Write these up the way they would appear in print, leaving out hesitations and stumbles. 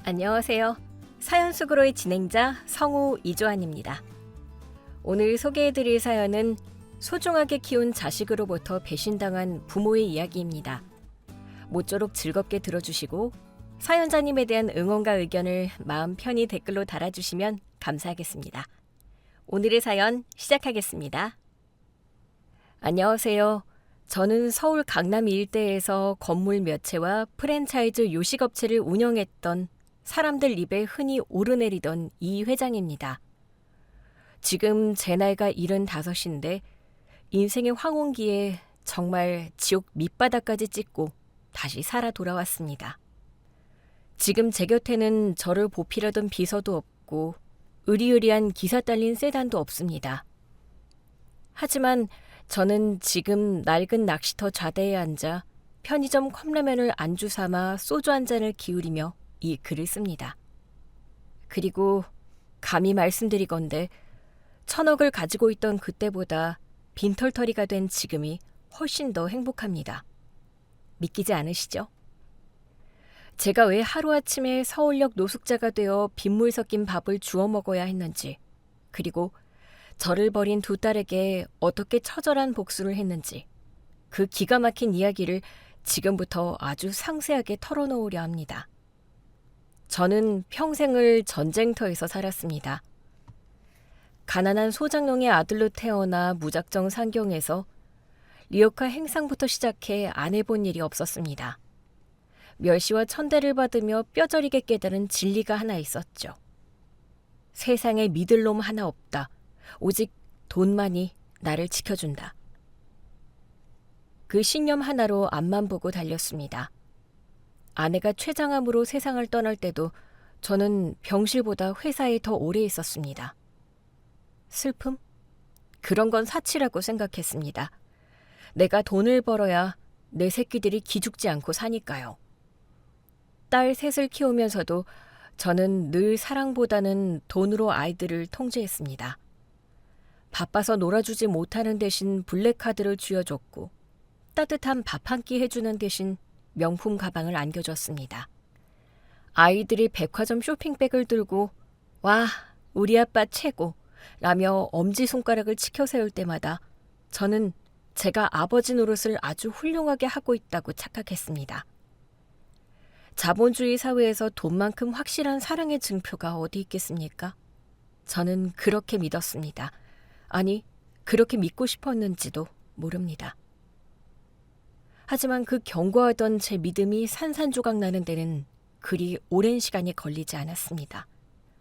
안녕하세요. 사연 속으로의 진행자 성우 이조한입니다. 오늘 소개해드릴 사연은 소중하게 키운 자식으로부터 배신당한 부모의 이야기입니다. 모쪼록 즐겁게 들어주시고 사연자님에 대한 응원과 의견을 마음 편히 댓글로 달아주시면 감사하겠습니다. 오늘의 사연 시작하겠습니다. 안녕하세요. 저는 서울 강남 일대에서 건물 몇 채와 프랜차이즈 요식업체를 운영했던 사람들 입에 흔히 오르내리던 이 회장입니다. 지금 제 나이가 75인데 인생의 황혼기에 정말 지옥 밑바닥까지 찍고 다시 살아 돌아왔습니다. 지금 제 곁에는 저를 보필하던 비서도 없고 으리으리한 기사 딸린 세단도 없습니다. 하지만 저는 지금 낡은 낚시터 좌대에 앉아 편의점 컵라면을 안주 삼아 소주 한 잔을 기울이며 이 글을 씁니다. 그리고 감히 말씀드리건대 1,000억을 가지고 있던 그때보다 빈털터리가 된 지금이 훨씬 더 행복합니다. 믿기지 않으시죠? 제가 왜 하루아침에 서울역 노숙자가 되어 빗물 섞인 밥을 주워 먹어야 했는지, 그리고 저를 버린 두 딸에게 어떻게 처절한 복수를 했는지, 그 기가 막힌 이야기를 지금부터 아주 상세하게 털어놓으려 합니다. 저는 평생을 전쟁터에서 살았습니다. 가난한 소장농의 아들로 태어나 무작정 상경해서 리어카 행상부터 시작해 안 해본 일이 없었습니다. 멸시와 천대를 받으며 뼈저리게 깨달은 진리가 하나 있었죠. 세상에 믿을 놈 하나 없다. 오직 돈만이 나를 지켜준다. 그 신념 하나로 앞만 보고 달렸습니다. 아내가 췌장암으로 세상을 떠날 때도 저는 병실보다 회사에 더 오래 있었습니다. 슬픔? 그런 건 사치라고 생각했습니다. 내가 돈을 벌어야 내 새끼들이 기죽지 않고 사니까요. 딸 셋을 키우면서도 저는 늘 사랑보다는 돈으로 아이들을 통제했습니다. 바빠서 놀아주지 못하는 대신 블랙카드를 쥐어줬고 따뜻한 밥 한 끼 해주는 대신 명품 가방을 안겨줬습니다. 아이들이 백화점 쇼핑백을 들고 와, 우리 아빠 최고! 라며 엄지손가락을 치켜 세울 때마다 저는 제가 아버지 노릇을 아주 훌륭하게 하고 있다고 착각했습니다. 자본주의 사회에서 돈만큼 확실한 사랑의 증표가 어디 있겠습니까? 저는 그렇게 믿었습니다. 아니, 그렇게 믿고 싶었는지도 모릅니다. 하지만 그 견고하던 제 믿음이 산산조각 나는 데는 그리 오랜 시간이 걸리지 않았습니다.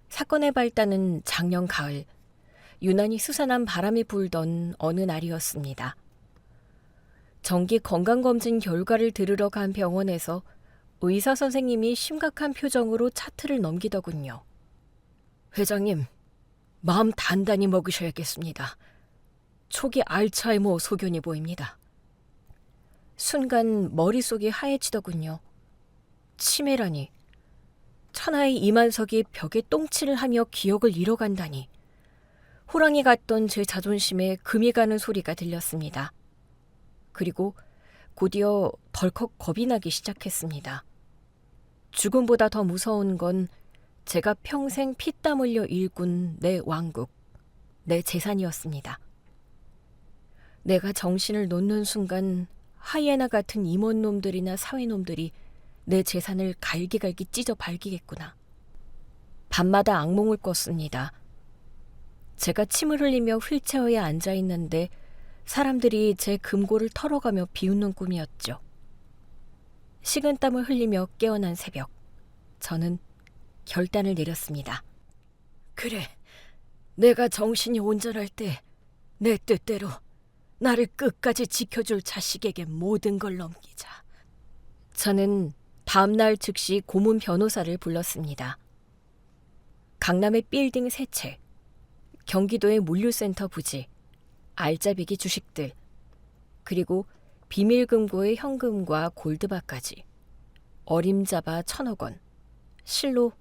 사건의 발단은 작년 가을, 유난히 스산한 바람이 불던 어느 날이었습니다. 정기 건강검진 결과를 들으러 간 병원에서 의사 선생님이 심각한 표정으로 차트를 넘기더군요. 회장님, 마음 단단히 먹으셔야겠습니다. 초기 알츠하이머 소견이 보입니다. 순간 머릿속이 하얘지더군요. 치매라니. 천하의 이만석이 벽에 똥칠을 하며 기억을 잃어간다니. 호랑이 같던 제 자존심에 금이 가는 소리가 들렸습니다. 그리고 곧이어 덜컥 겁이 나기 시작했습니다. 죽음보다 더 무서운 건 제가 평생 피땀 흘려 일군 내 왕국, 내 재산이었습니다. 내가 정신을 놓는 순간 하이에나 같은 임원놈들이나 사회놈들이 내 재산을 갈기갈기 찢어 발기겠구나. 밤마다 악몽을 꿨습니다. 제가 침을 흘리며 휠체어에 앉아있는데 사람들이 제 금고를 털어가며 비웃는 꿈이었죠. 식은땀을 흘리며 깨어난 새벽, 저는 결단을 내렸습니다. 그래, 내가 정신이 온전할 때 내 뜻대로 나를 끝까지 지켜줄 자식에게 모든 걸 넘기자. 저는 다음날 즉시 고문 변호사를 불렀습니다. 강남의 빌딩 3채, 경기도의 물류센터 부지, 알짜배기 주식들, 그리고 비밀금고의 현금과 골드바까지 어림잡아 1,000억 원, 실로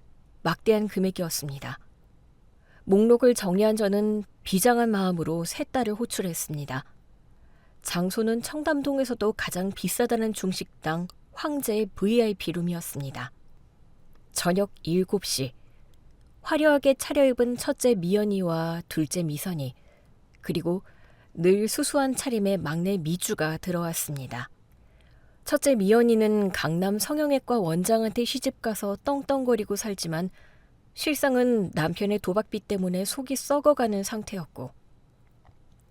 막대한 금액이었습니다. 목록을 정리한 저는 비장한 마음으로 세 딸을 호출했습니다. 장소는 청담동에서도 가장 비싸다는 중식당 황제의 VIP 룸이었습니다. 저녁 7시 화려하게 차려입은 첫째 미연이와 둘째 미선이 그리고 늘 수수한 차림의 막내 미주가 들어왔습니다. 첫째 미연이는 강남 성형외과 원장한테 시집가서 떵떵거리고 살지만 실상은 남편의 도박비 때문에 속이 썩어가는 상태였고,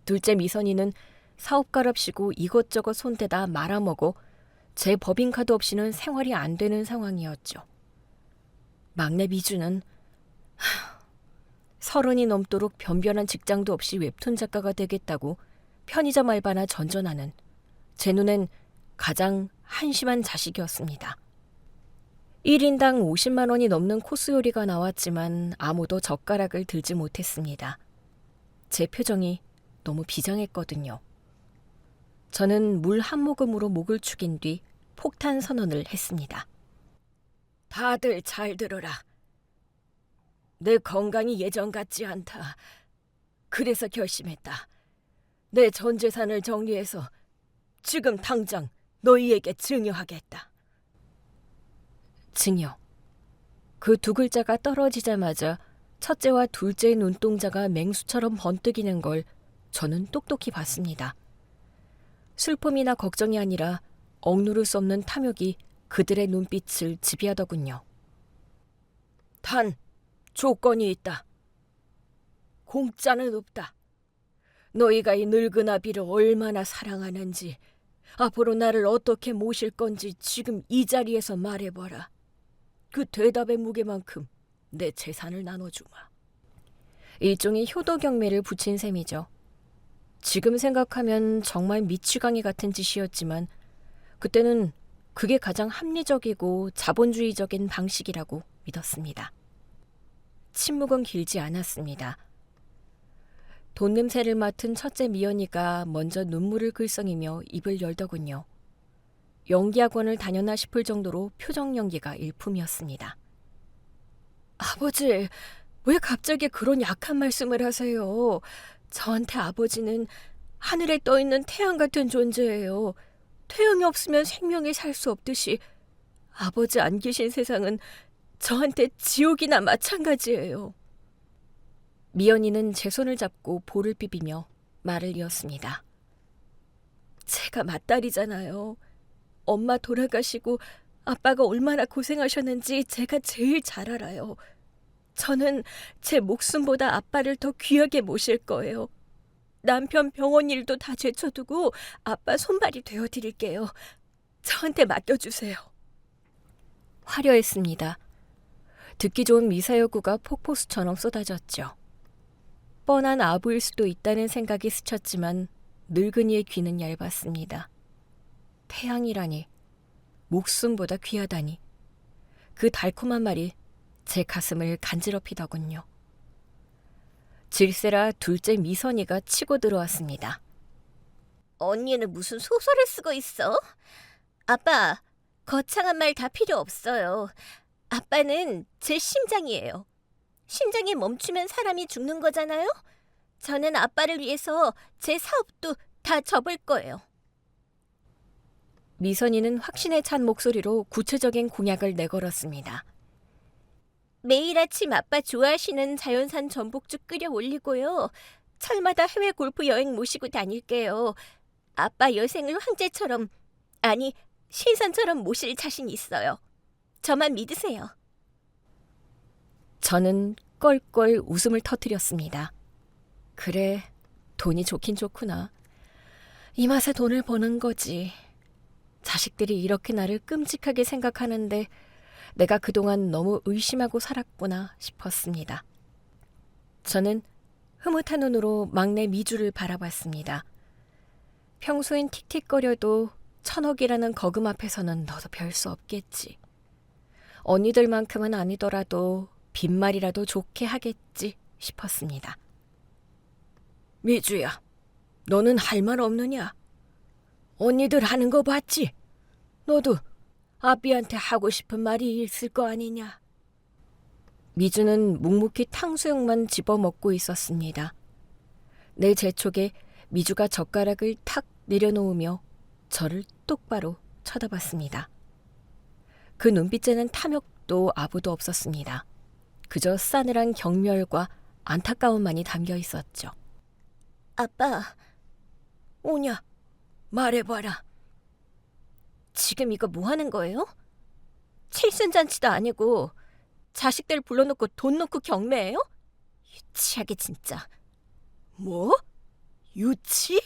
둘째 미선이는 사업가랍시고 이것저것 손대다 말아먹어 제 법인카드 없이는 생활이 안 되는 상황이었죠. 막내 미주는 30이 넘도록 변변한 직장도 없이 웹툰 작가가 되겠다고 편의점 알바나 전전하는 제 눈엔 가장 한심한 자식이었습니다. 1인당 50만 원이 넘는 코스 요리가 나왔지만 아무도 젓가락을 들지 못했습니다. 제 표정이 너무 비장했거든요. 저는 물 한 모금으로 목을 축인 뒤 폭탄 선언을 했습니다. 다들 잘 들어라. 내 건강이 예전 같지 않다. 그래서 결심했다. 내 전 재산을 정리해서 지금 당장 너희에게 증여하겠다. 증여. 그 두 글자가 떨어지자마자 첫째와 둘째의 눈동자가 맹수처럼 번뜩이는 걸 저는 똑똑히 봤습니다. 슬픔이나 걱정이 아니라 억누를 수 없는 탐욕이 그들의 눈빛을 지배하더군요. 단, 조건이 있다. 공짜는 없다. 너희가 이 늙은 아비를 얼마나 사랑하는지, 앞으로 나를 어떻게 모실 건지 지금 이 자리에서 말해봐라. 그 대답의 무게만큼 내 재산을 나눠주마. 일종의 효도 경매를 붙인 셈이죠. 지금 생각하면 정말 미치광이 같은 짓이었지만 그때는 그게 가장 합리적이고 자본주의적인 방식이라고 믿었습니다. 침묵은 길지 않았습니다. 돈 냄새를 맡은 첫째 미연이가 먼저 눈물을 글썽이며 입을 열더군요. 연기학원을 다녔나 싶을 정도로 표정 연기가 일품이었습니다. 아버지, 왜 갑자기 그런 약한 말씀을 하세요? 저한테 아버지는 하늘에 떠있는 태양 같은 존재예요. 태양이 없으면 생명이 살 수 없듯이 아버지 안 계신 세상은 저한테 지옥이나 마찬가지예요. 미연이는 제 손을 잡고 볼을 비비며 말을 이었습니다. 제가 맏딸이잖아요. 엄마 돌아가시고 아빠가 얼마나 고생하셨는지 제가 제일 잘 알아요. 저는 제 목숨보다 아빠를 더 귀하게 모실 거예요. 남편 병원 일도 다 제쳐두고 아빠 손발이 되어드릴게요. 저한테 맡겨주세요. 화려했습니다. 듣기 좋은 미사여구가 폭포수처럼 쏟아졌죠. 뻔한 아부일 수도 있다는 생각이 스쳤지만 늙은이의 귀는 얇았습니다. 태양이라니, 목숨보다 귀하다니. 그 달콤한 말이 제 가슴을 간지럽히더군요. 질세라 둘째 미선이가 치고 들어왔습니다. 언니는 무슨 소설을 쓰고 있어? 아빠, 거창한 말 다 필요 없어요. 아빠는 제 심장이에요. 심장이 멈추면 사람이 죽는 거잖아요? 저는 아빠를 위해서 제 사업도 다 접을 거예요. 미선이는 확신에 찬 목소리로 구체적인 공약을 내걸었습니다. 매일 아침 아빠 좋아하시는 자연산 전복죽 끓여 올리고요. 철마다 해외 골프 여행 모시고 다닐게요. 아빠 여생을 황제처럼, 아니 신선처럼 모실 자신 있어요. 저만 믿으세요. 저는 껄껄 웃음을 터뜨렸습니다. 그래, 돈이 좋긴 좋구나. 이 맛에 돈을 버는 거지. 자식들이 이렇게 나를 끔찍하게 생각하는데 내가 그동안 너무 의심하고 살았구나 싶었습니다. 저는 흐뭇한 눈으로 막내 미주를 바라봤습니다. 평소엔 틱틱거려도 1000억이라는 거금 앞에서는 너도 별 수 없겠지. 언니들만큼은 아니더라도 빈말이라도 좋게 하겠지 싶었습니다. 미주야, 너는 할 말 없느냐? 언니들 하는 거 봤지? 너도 아비한테 하고 싶은 말이 있을 거 아니냐? 미주는 묵묵히 탕수육만 집어먹고 있었습니다. 내 재촉에 미주가 젓가락을 탁 내려놓으며 저를 똑바로 쳐다봤습니다. 그 눈빛에는 탐욕도 아부도 없었습니다. 그저 싸늘한 경멸과 안타까움만이 담겨 있었죠. 아빠, 오냐, 말해봐라. 지금 이거 뭐 하는 거예요? 칠순잔치도 아니고 자식들 불러놓고 돈 놓고 경매해요? 유치하게 진짜. 뭐? 유치?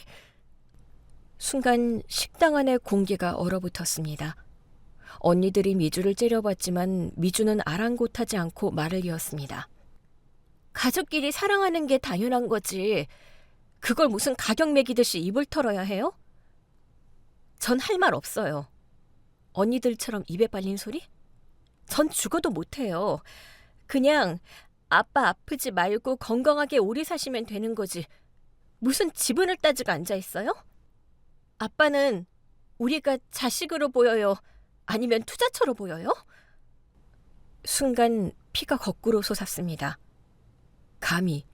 순간 식당 안의 공기가 얼어붙었습니다. 언니들이 미주를 째려봤지만 미주는 아랑곳하지 않고 말을 이었습니다. 가족끼리 사랑하는 게 당연한 거지. 그걸 무슨 가격 매기듯이 입을 털어야 해요? 전 할 말 없어요. 언니들처럼 입에 빨린 소리? 전 죽어도 못해요. 그냥 아빠 아프지 말고 건강하게 오래 사시면 되는 거지. 무슨 지분을 따지고 앉아있어요? 아빠는 우리가 자식으로 보여요? 아니면 투자처로 보여요? 순간 피가 거꾸로 솟았습니다. 감히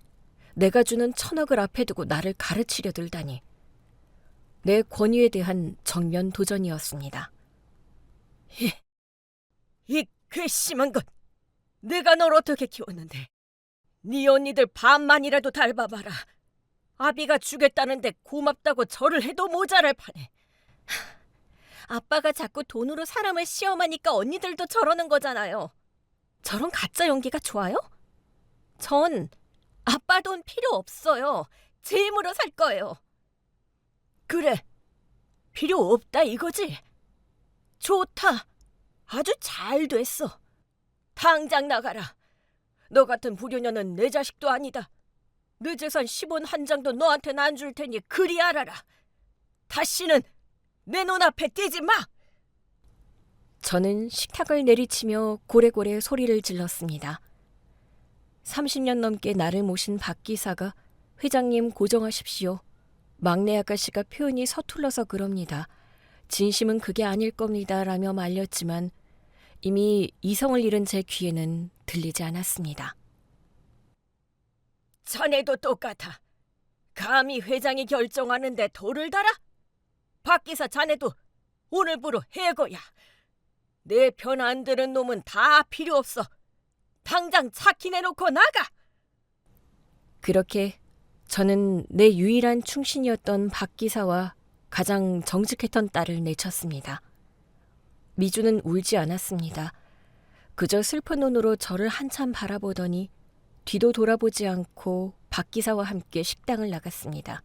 내가 주는 1,000억을 앞에 두고 나를 가르치려 들다니. 내 권위에 대한 정면 도전이었습니다. 이 괘씸한 것! 내가 널 어떻게 키웠는데? 네 언니들 반만이라도 닮아봐라. 아비가 주겠다는데 고맙다고 절을 해도 모자랄 판에. 아빠가 자꾸 돈으로 사람을 시험하니까 언니들도 저러는 거잖아요. 저런 가짜 연기가 좋아요? 전 아빠 돈 필요 없어요. 제 힘으로 살 거예요. 그래, 필요 없다 이거지? 좋다. 아주 잘 됐어. 당장 나가라. 너 같은 불효녀는 내 자식도 아니다. 내 재산 10원 한 장도 너한테는 안 줄 테니 그리 알아라. 다시는 내 눈앞에 띄지 마. 저는 식탁을 내리치며 고래고래 소리를 질렀습니다. 30년 넘게 나를 모신 박 기사가 회장님 고정하십시오. 막내 아가씨가 표현이 서툴러서 그럽니다. 진심은 그게 아닐 겁니다. 라며 말렸지만 이미 이성을 잃은 제 귀에는 들리지 않았습니다. 자네도 똑같아. 감히 회장이 결정하는데 돌을 달아? 박 기사 자네도 오늘부로 해고야. 내 편 안 들은 놈은 다 필요 없어. 당장 차키 내놓고 나가. 그렇게 저는 내 유일한 충신이었던 박 기사와 가장 정직했던 딸을 내쳤습니다. 미주는 울지 않았습니다. 그저 슬픈 눈으로 저를 한참 바라보더니 뒤도 돌아보지 않고 박 기사와 함께 식당을 나갔습니다.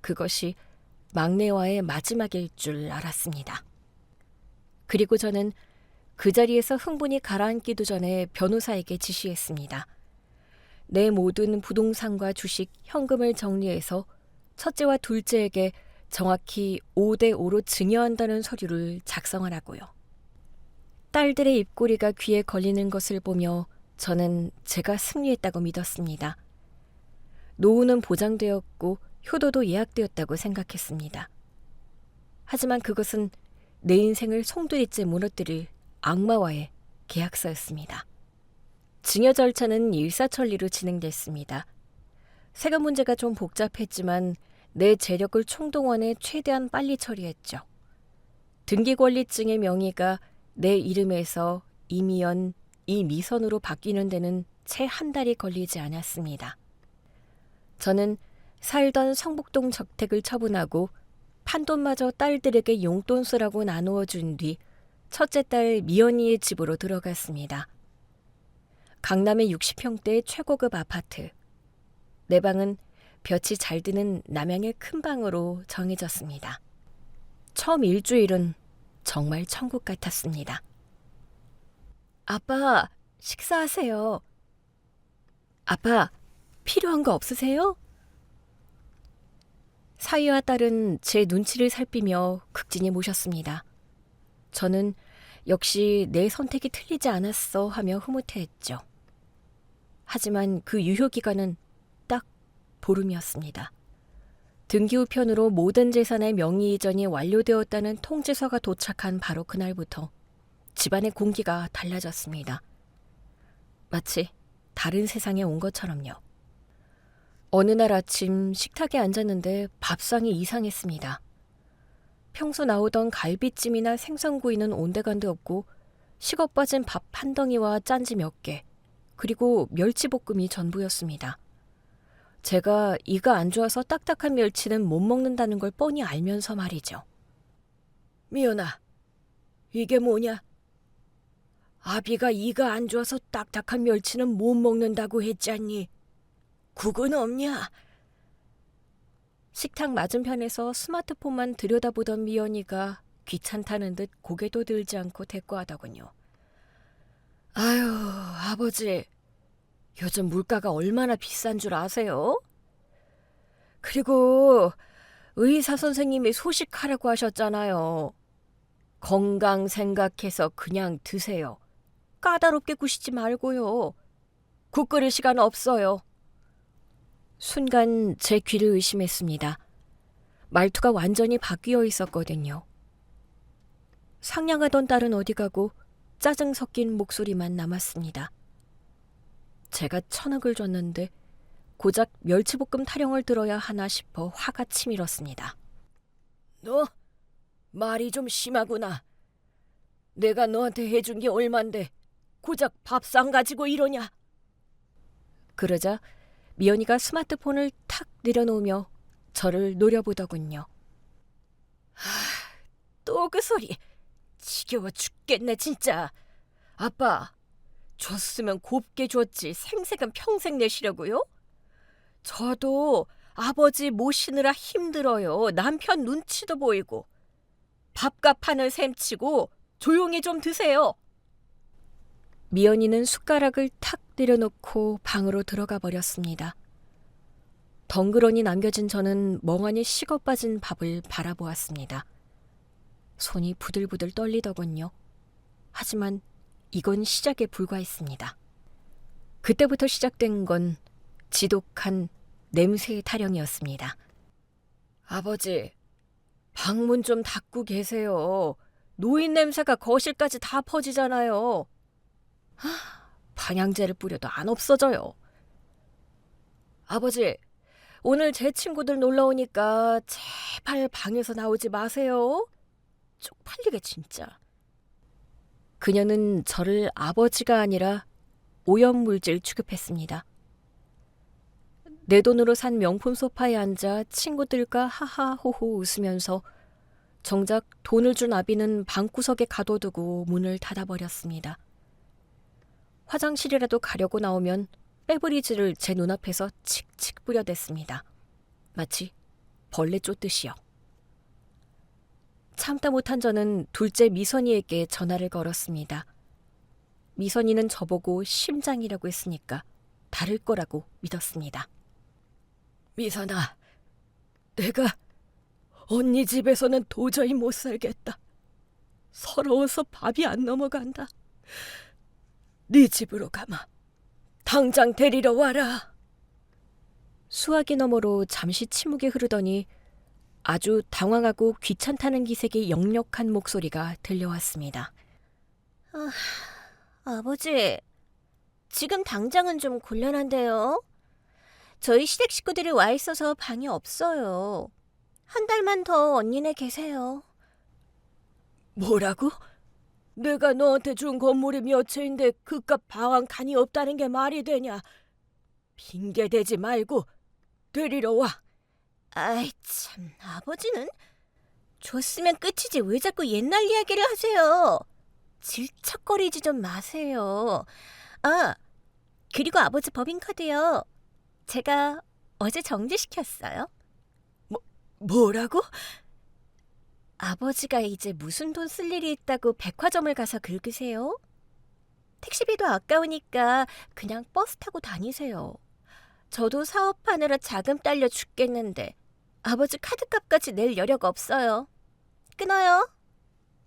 그것이 막내와의 마지막일 줄 알았습니다. 그리고 저는 그 자리에서 흥분이 가라앉기도 전에 변호사에게 지시했습니다. 내 모든 부동산과 주식, 현금을 정리해서 첫째와 둘째에게 정확히 5대5로 증여한다는 서류를 작성하라고요. 딸들의 입꼬리가 귀에 걸리는 것을 보며 저는 제가 승리했다고 믿었습니다. 노후는 보장되었고 효도도 예약되었다고 생각했습니다. 하지만 그것은 내 인생을 송두리째 무너뜨릴 악마와의 계약서였습니다. 증여 절차는 일사천리로 진행됐습니다. 세금 문제가 좀 복잡했지만 내 재력을 총동원해 최대한 빨리 처리했죠. 등기권리증의 명의가 내 이름에서 이미연, 이미선으로 바뀌는 데는 채 한 달이 걸리지 않았습니다. 저는 살던 성북동 저택을 처분하고 판돈마저 딸들에게 용돈 쓰라고 나누어 준 뒤 첫째 딸 미연이의 집으로 들어갔습니다. 강남의 60평대의 최고급 아파트. 내 방은 볕이 잘 드는 남향의 큰 방으로 정해졌습니다. 처음 일주일은 정말 천국 같았습니다. 아빠, 식사하세요. 아빠, 필요한 거 없으세요? 사위와 딸은 제 눈치를 살피며 극진히 모셨습니다. 저는 역시 내 선택이 틀리지 않았어 하며 흐뭇해했죠. 하지만 그 유효기간은 딱 보름이었습니다. 등기 우편으로 모든 재산의 명의 이전이 완료되었다는 통지서가 도착한 바로 그날부터 집안의 공기가 달라졌습니다. 마치 다른 세상에 온 것처럼요. 어느 날 아침 식탁에 앉았는데 밥상이 이상했습니다. 평소 나오던 갈비찜이나 생선구이는 온데간데 없고 식어 빠진 밥 한 덩이와 짠지 몇 개, 그리고 멸치볶음이 전부였습니다. 제가 이가 안 좋아서 딱딱한 멸치는 못 먹는다는 걸 뻔히 알면서 말이죠. 미연아, 이게 뭐냐? 아비가 이가 안 좋아서 딱딱한 멸치는 못 먹는다고 했잖니. 국은 없냐? 식탁 맞은편에서 스마트폰만 들여다보던 미연이가 귀찮다는 듯 고개도 들지 않고 대꾸하더군요. 아유, 아버지, 요즘 물가가 얼마나 비싼 줄 아세요? 그리고 의사 선생님이 소식하라고 하셨잖아요. 건강 생각해서 그냥 드세요. 까다롭게 구시지 말고요. 국 끓일 시간 없어요. 순간 제 귀를 의심했습니다. 말투가 완전히 바뀌어 있었거든요. 상냥하던 딸은 어디 가고 짜증 섞인 목소리만 남았습니다. 제가 천억을 줬는데 고작 멸치볶음 타령을 들어야 하나 싶어 화가 치밀었습니다. 너 말이 좀 심하구나. 내가 너한테 해준 게 얼만데 고작 밥상 가지고 이러냐? 그러자 미연이가 스마트폰을 탁 내려놓으며 저를 노려보더군요. 또 그 소리. 지겨워 죽겠네 진짜. 아빠, 줬으면 곱게 줬지 생색은 평생 내시려고요? 저도 아버지 모시느라 힘들어요. 남편 눈치도 보이고. 밥값 하는 셈치고 조용히 좀 드세요. 미연이는 숟가락을 탁 내려놓고 방으로 들어가 버렸습니다. 덩그러니 남겨진 저는 멍하니 식어 빠진 밥을 바라보았습니다. 손이 부들부들 떨리더군요. 하지만 이건 시작에 불과했습니다. 그때부터 시작된 건 지독한 냄새의 타령이었습니다. 아버지, 방문 좀 닫고 계세요. 노인 냄새가 거실까지 다 퍼지잖아요. 방향제를 뿌려도 안 없어져요. 아버지, 오늘 제 친구들 놀러 오니까 제발 방에서 나오지 마세요. 쪽팔리게 진짜. 그녀는 저를 아버지가 아니라 오염물질 취급했습니다. 내 돈으로 산 명품 소파에 앉아 친구들과 하하호호 웃으면서 정작 돈을 준 아비는 방구석에 가둬두고 문을 닫아버렸습니다. 화장실이라도 가려고 나오면 빼브리즈를 제 눈앞에서 칙칙 뿌려댔습니다. 마치 벌레 쫓듯이요. 참다 못한 저는 둘째 미선이에게 전화를 걸었습니다. 미선이는 저보고 심장이라고 했으니까 다를 거라고 믿었습니다. 미선아, 내가 언니 집에서는 도저히 못 살겠다. 서러워서 밥이 안 넘어간다. 네 집으로 가마. 당장 데리러 와라. 수화기 너머로 잠시 침묵이 흐르더니 아주 당황하고 귀찮다는 기색의 역력한 목소리가 들려왔습니다. 아버지, 지금 당장은 좀 곤란한데요. 저희 시댁 식구들이 와 있어서 방이 없어요. 한 달만 더 언니네 계세요. 뭐라고? 내가 너한테 준 건물이 몇 채인데 그깟 방 한 칸이 없다는 게 말이 되냐? 핑계대지 말고 데리러 와. 아이 참, 아버지는 줬으면 끝이지 왜 자꾸 옛날 이야기를 하세요. 질척거리지 좀 마세요. 아, 그리고 아버지 법인카드요. 제가 어제 정지시켰어요. 뭐라고? 아버지가 이제 무슨 돈 쓸 일이 있다고 백화점을 가서 긁으세요? 택시비도 아까우니까 그냥 버스 타고 다니세요. 저도 사업하느라 자금 딸려 죽겠는데 아버지 카드값까지 낼 여력 없어요. 끊어요.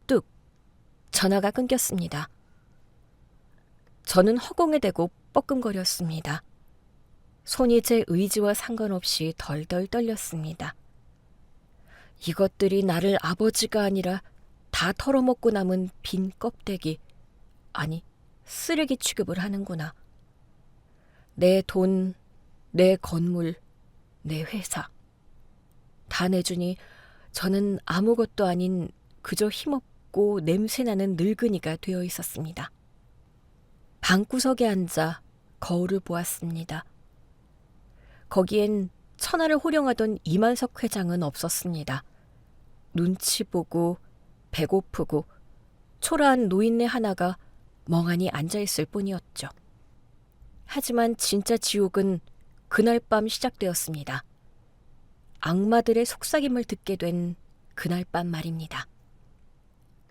뚝. 전화가 끊겼습니다. 저는 허공에 대고 뻐끔거렸습니다. 손이 제 의지와 상관없이 덜덜 떨렸습니다. 이것들이 나를 아버지가 아니라 다 털어먹고 남은 빈 껍데기, 아니 쓰레기 취급을 하는구나. 내 돈, 내 건물, 내 회사 다 내주니 저는 아무것도 아닌 그저 힘없고 냄새나는 늙은이가 되어 있었습니다. 방구석에 앉아 거울을 보았습니다. 거기엔 천하를 호령하던 이만석 회장은 없었습니다. 눈치 보고 배고프고 초라한 노인네 하나가 멍하니 앉아있을 뿐이었죠. 하지만 진짜 지옥은 그날 밤 시작되었습니다. 악마들의 속삭임을 듣게 된 그날 밤 말입니다.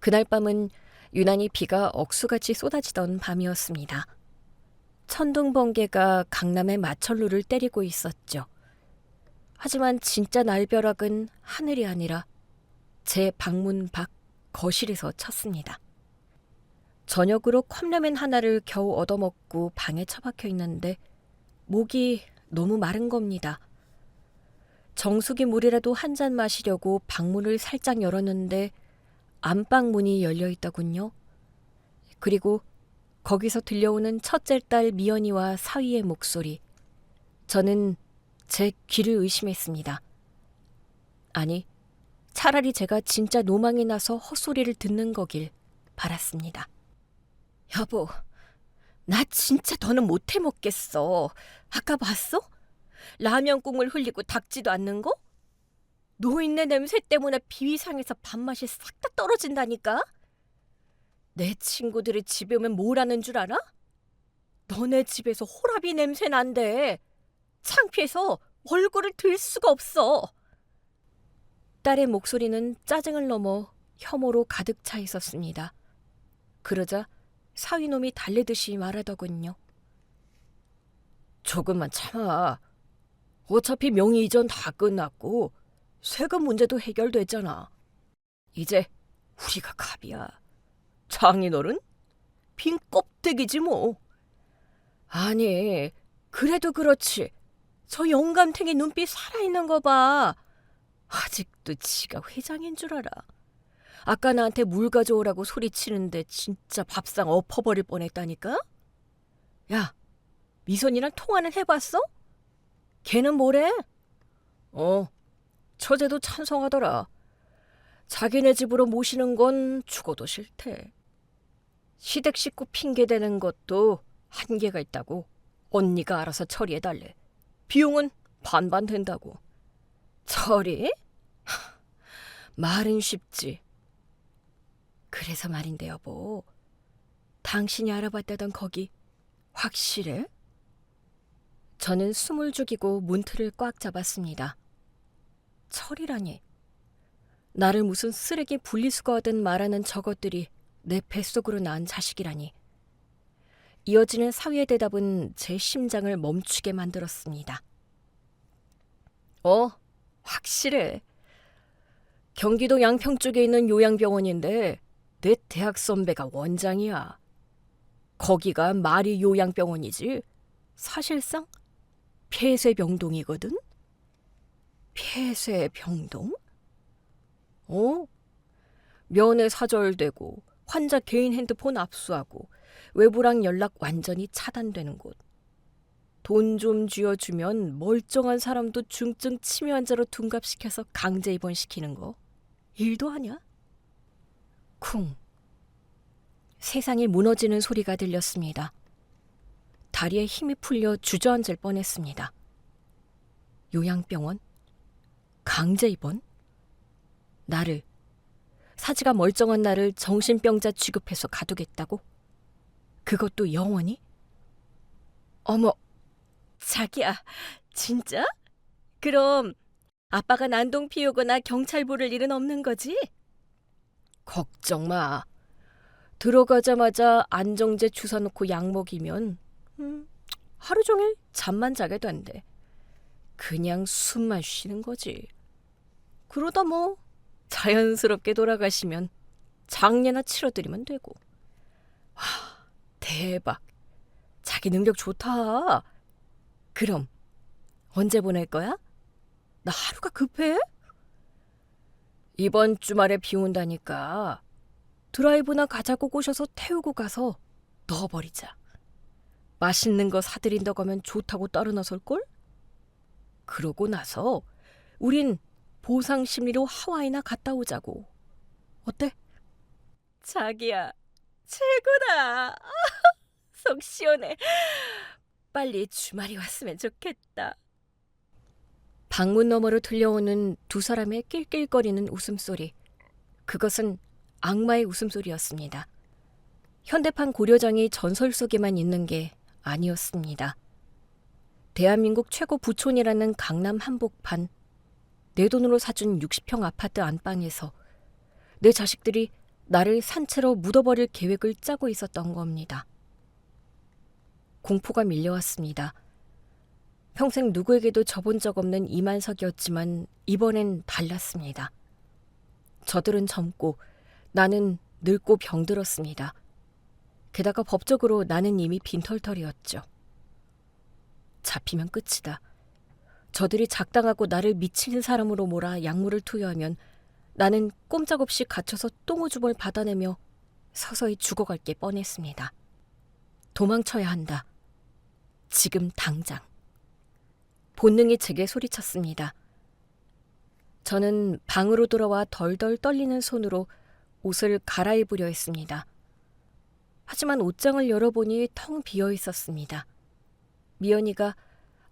그날 밤은 유난히 비가 억수같이 쏟아지던 밤이었습니다. 천둥 번개가 강남의 마천루를 때리고 있었죠. 하지만 진짜 날벼락은 하늘이 아니라 제 방문 밖 거실에서 쳤습니다. 저녁으로 컵라면 하나를 겨우 얻어먹고 방에 처박혀 있는데 목이 너무 마른 겁니다. 정수기 물이라도 한 잔 마시려고 방문을 살짝 열었는데 안방 문이 열려 있더군요. 그리고 거기서 들려오는 첫째 딸 미연이와 사위의 목소리. 저는 제 귀를 의심했습니다. 아니, 차라리 제가 진짜 노망이 나서 헛소리를 듣는 거길 바랐습니다. 여보, 나 진짜 더는 못 해먹겠어. 아까 봤어? 라면 국물 흘리고 닦지도 않는 거? 노인네 냄새 때문에 비위상에서 밥맛이 싹 다 떨어진다니까? 내 친구들이 집에 오면 뭘 하는 줄 알아? 너네 집에서 호라비 냄새 난대. 창피해서 얼굴을 들 수가 없어. 딸의 목소리는 짜증을 넘어 혐오로 가득 차 있었습니다. 그러자 사위놈이 달래듯이 말하더군요. 조금만 참아. 어차피 명의 이전 다 끝났고 세금 문제도 해결됐잖아. 이제 우리가 갑이야. 장인어른? 빈 껍데기지 뭐. 아니, 그래도 그렇지. 저 영감탱이 눈빛 살아있는 거 봐. 아직도 지가 회장인 줄 알아. 아까 나한테 물 가져오라고 소리치는데 진짜 밥상 엎어버릴 뻔했다니까? 야, 미선이랑 통화는 해봤어? 걔는 뭐래? 처제도 찬성하더라. 자기네 집으로 모시는 건 죽어도 싫대. 시댁 식구 핑계대는 것도 한계가 있다고 언니가 알아서 처리해달래. 비용은 반반 된다고. 처리? 말은 쉽지. 그래서 말인데 여보, 당신이 알아봤다던 거기 확실해? 저는 숨을 죽이고 문틀을 꽉 잡았습니다. 철이라니. 나를 무슨 쓰레기 분리수거하듯 말하는 저것들이 내 뱃속으로 낳은 자식이라니. 이어지는 사위의 대답은 제 심장을 멈추게 만들었습니다. 확실해. 경기도 양평 쪽에 있는 요양병원인데 내 대학 선배가 원장이야. 거기가 말이 요양병원이지 사실상 폐쇄병동이거든. 폐쇄병동? 면회 사절되고 환자 개인 핸드폰 압수하고 외부랑 연락 완전히 차단되는 곳. 돈 좀 쥐어주면 멀쩡한 사람도 중증 치매 환자로 둔갑시켜서 강제 입원시키는 거. 일도 하냐? 쿵. 세상이 무너지는 소리가 들렸습니다. 다리에 힘이 풀려 주저앉을 뻔했습니다. 요양병원? 강제 입원? 나를, 사지가 멀쩡한 나를 정신병자 취급해서 가두겠다고? 그것도 영원히? 어머, 자기야, 진짜? 그럼 아빠가 난동 피우거나 경찰 부를 일은 없는 거지? 걱정 마. 들어가자마자 안정제 주사 놓고 약 먹이면 하루 종일 잠만 자게 된대. 그냥 숨만 쉬는 거지. 그러다 뭐 자연스럽게 돌아가시면 장례나 치러드리면 되고. 와, 대박. 자기 능력 좋다. 그럼 언제 보낼 거야? 나 하루가 급해. 이번 주말에 비 온다니까 드라이브나 가자고 꼬셔서 태우고 가서 넣어버리자. 맛있는 거 사드린다고 하면 좋다고 따로 나설걸? 그러고 나서 우린 보상 심리로 하와이나 갔다 오자고. 어때? 자기야, 최고다. 속 시원해. 빨리 주말이 왔으면 좋겠다. 방문 너머로 들려오는 두 사람의 낄낄거리는 웃음소리. 그것은 악마의 웃음소리였습니다. 현대판 고려정이 전설 속에만 있는 게 아니었습니다. 대한민국 최고 부촌이라는 강남 한복판, 내 돈으로 사준 60평 아파트 안방에서 내 자식들이 나를 산채로 묻어버릴 계획을 짜고 있었던 겁니다. 공포가 밀려왔습니다. 평생 누구에게도 져본 적 없는 이만석이었지만 이번엔 달랐습니다. 저들은 젊고 나는 늙고 병들었습니다. 게다가 법적으로 나는 이미 빈털털이었죠. 잡히면 끝이다. 저들이 작당하고 나를 미친 사람으로 몰아 약물을 투여하면 나는 꼼짝없이 갇혀서 똥오줌을 받아내며 서서히 죽어갈 게 뻔했습니다. 도망쳐야 한다. 지금 당장. 본능이 제게 소리쳤습니다. 저는 방으로 돌아와 덜덜 떨리는 손으로 옷을 갈아입으려 했습니다. 하지만 옷장을 열어보니 텅 비어 있었습니다. 미연이가